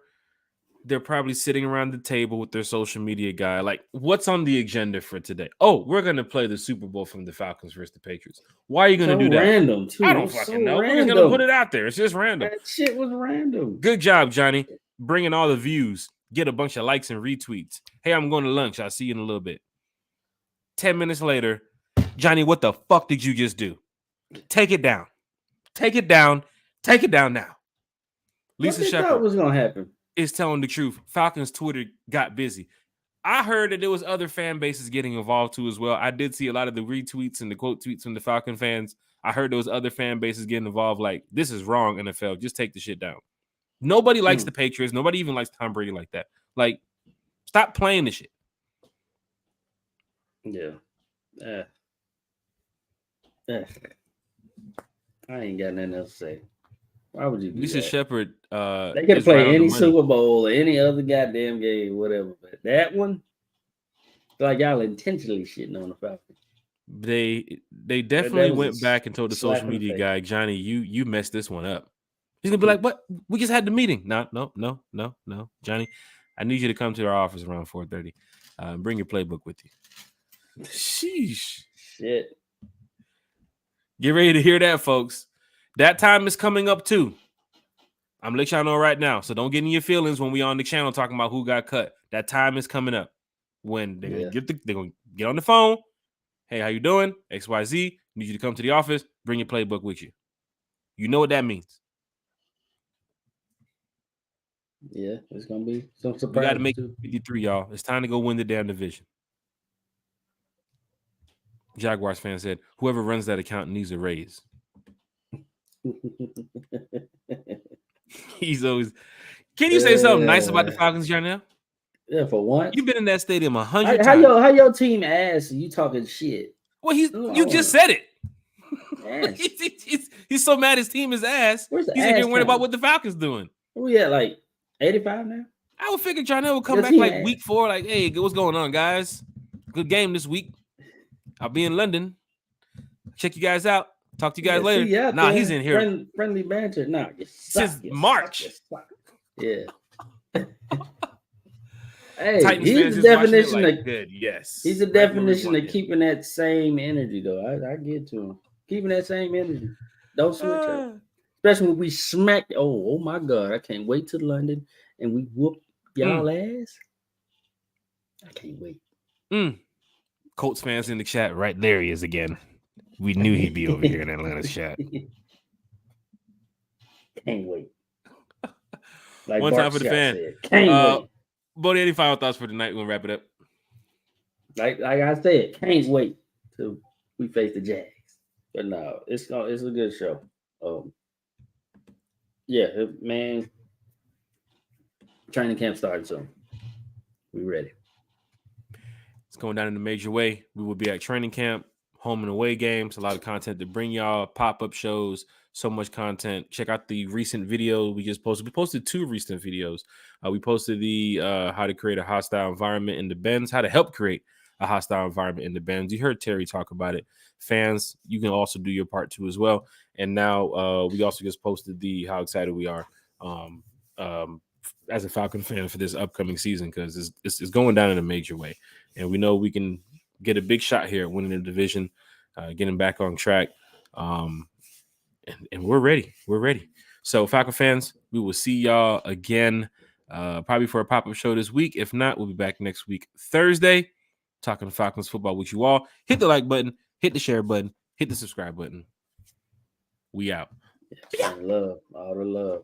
they're probably sitting around the table with their social media guy. Like, what's on the agenda for today? Oh, we're going to play the Super Bowl from the Falcons versus the Patriots. Why are you going to do that? Random, too. I don't fucking know. We're just going to put it out there. It's just random. That shit was random. Good job, Johnny. Bringing all the views. Get a bunch of likes and retweets. Hey, I'm going to lunch. I'll see you in a little bit. 10 minutes later, Johnny, what the fuck did you just do? Take it down. Take it down. Take it down now. Lisa Shepard. What was going to happen? Is telling the truth. Falcons Twitter got busy. I heard that there was other fan bases getting involved too as well. I did see a lot of the retweets and the quote tweets from the Falcon fans. I heard there was other fan bases getting involved. Like, this is wrong, NFL. Just take the shit down. Nobody likes the Patriots. Nobody even likes Tom Brady like that. Like, stop playing this shit. Yeah. I ain't got nothing else to say. Why would you do Lisa that? Shepard. They could play any Super Bowl or any other goddamn game, whatever. But that one, like y'all intentionally shitting on the Falcons. They definitely went back and told the social media guy, Johnny, you messed this one up. He's gonna be like, what? We just had the meeting. No, Johnny, I need you to come to our office around 4:30. Bring your playbook with you. Sheesh. Shit. Get ready to hear that, folks. That time is coming up too. I'm gonna let y'all know right now. So don't get in your feelings when we on the channel talking about who got cut. That time is coming up when they're gonna get on the phone. Hey, how you doing? XYZ. Need you to come to the office. Bring your playbook with you. You know what that means. Yeah, it's gonna be some surprise. We got to make it 53, y'all. It's time to go win the damn division. Jaguars fan said, whoever runs that account needs a raise. He's always. Can you say something nice about the Falcons, Jarnell? Yeah, for once. You've been in that stadium 100 times. How your team ass? You talking shit? Well, you just said it. He's so mad his team is ass. Where's the he's in here worried about what the Falcons doing. We at like 85 now. I would figure Jarnell would come back like week 4, like, hey, what's going on, guys? Good game this week. I'll be in London. Check you guys out. Talk to you guys later. Nah, he's in here. Friendly banter. Nah, since March. Yeah. Hey, Titans he's the definition of good. Yes, he's the definition of keeping that same energy, though. I get to him. Keeping that same energy. Don't switch up. Especially when we smack. Oh my God! I can't wait to London and we whoop y'all ass. I can't wait. Colts fans in the chat, right there he is again. We knew he'd be over here in Atlanta's chat. Can't wait. Like one time for the fan. Said, can't wait. Bodie, any final thoughts for tonight? We're gonna wrap it up. Like I said, can't wait till we face the Jags. But no, it's a good show. Yeah, man. Training camp started soon. We ready. It's going down in a major way. We will be at training camp, home and away games, a lot of content to bring y'all, pop-up shows, so much content. Check out the recent video we just posted. We posted 2 recent videos. We posted the how to create a hostile environment in the Benz, how to help create a hostile environment in the Benz. You heard Terry talk about it. Fans, you can also do your part too as well. And now we also just posted the how excited we are as a Falcon fan for this upcoming season, because it's going down in a major way. And we know we can get a big shot here at winning the division, getting back on track. And we're ready. We're ready. So Falcon fans, we will see y'all again, probably for a pop-up show this week. If not, we'll be back next week, Thursday, talking Falcons football with you all. Hit the like button, hit the share button, hit the subscribe button. We out. Love, all the love.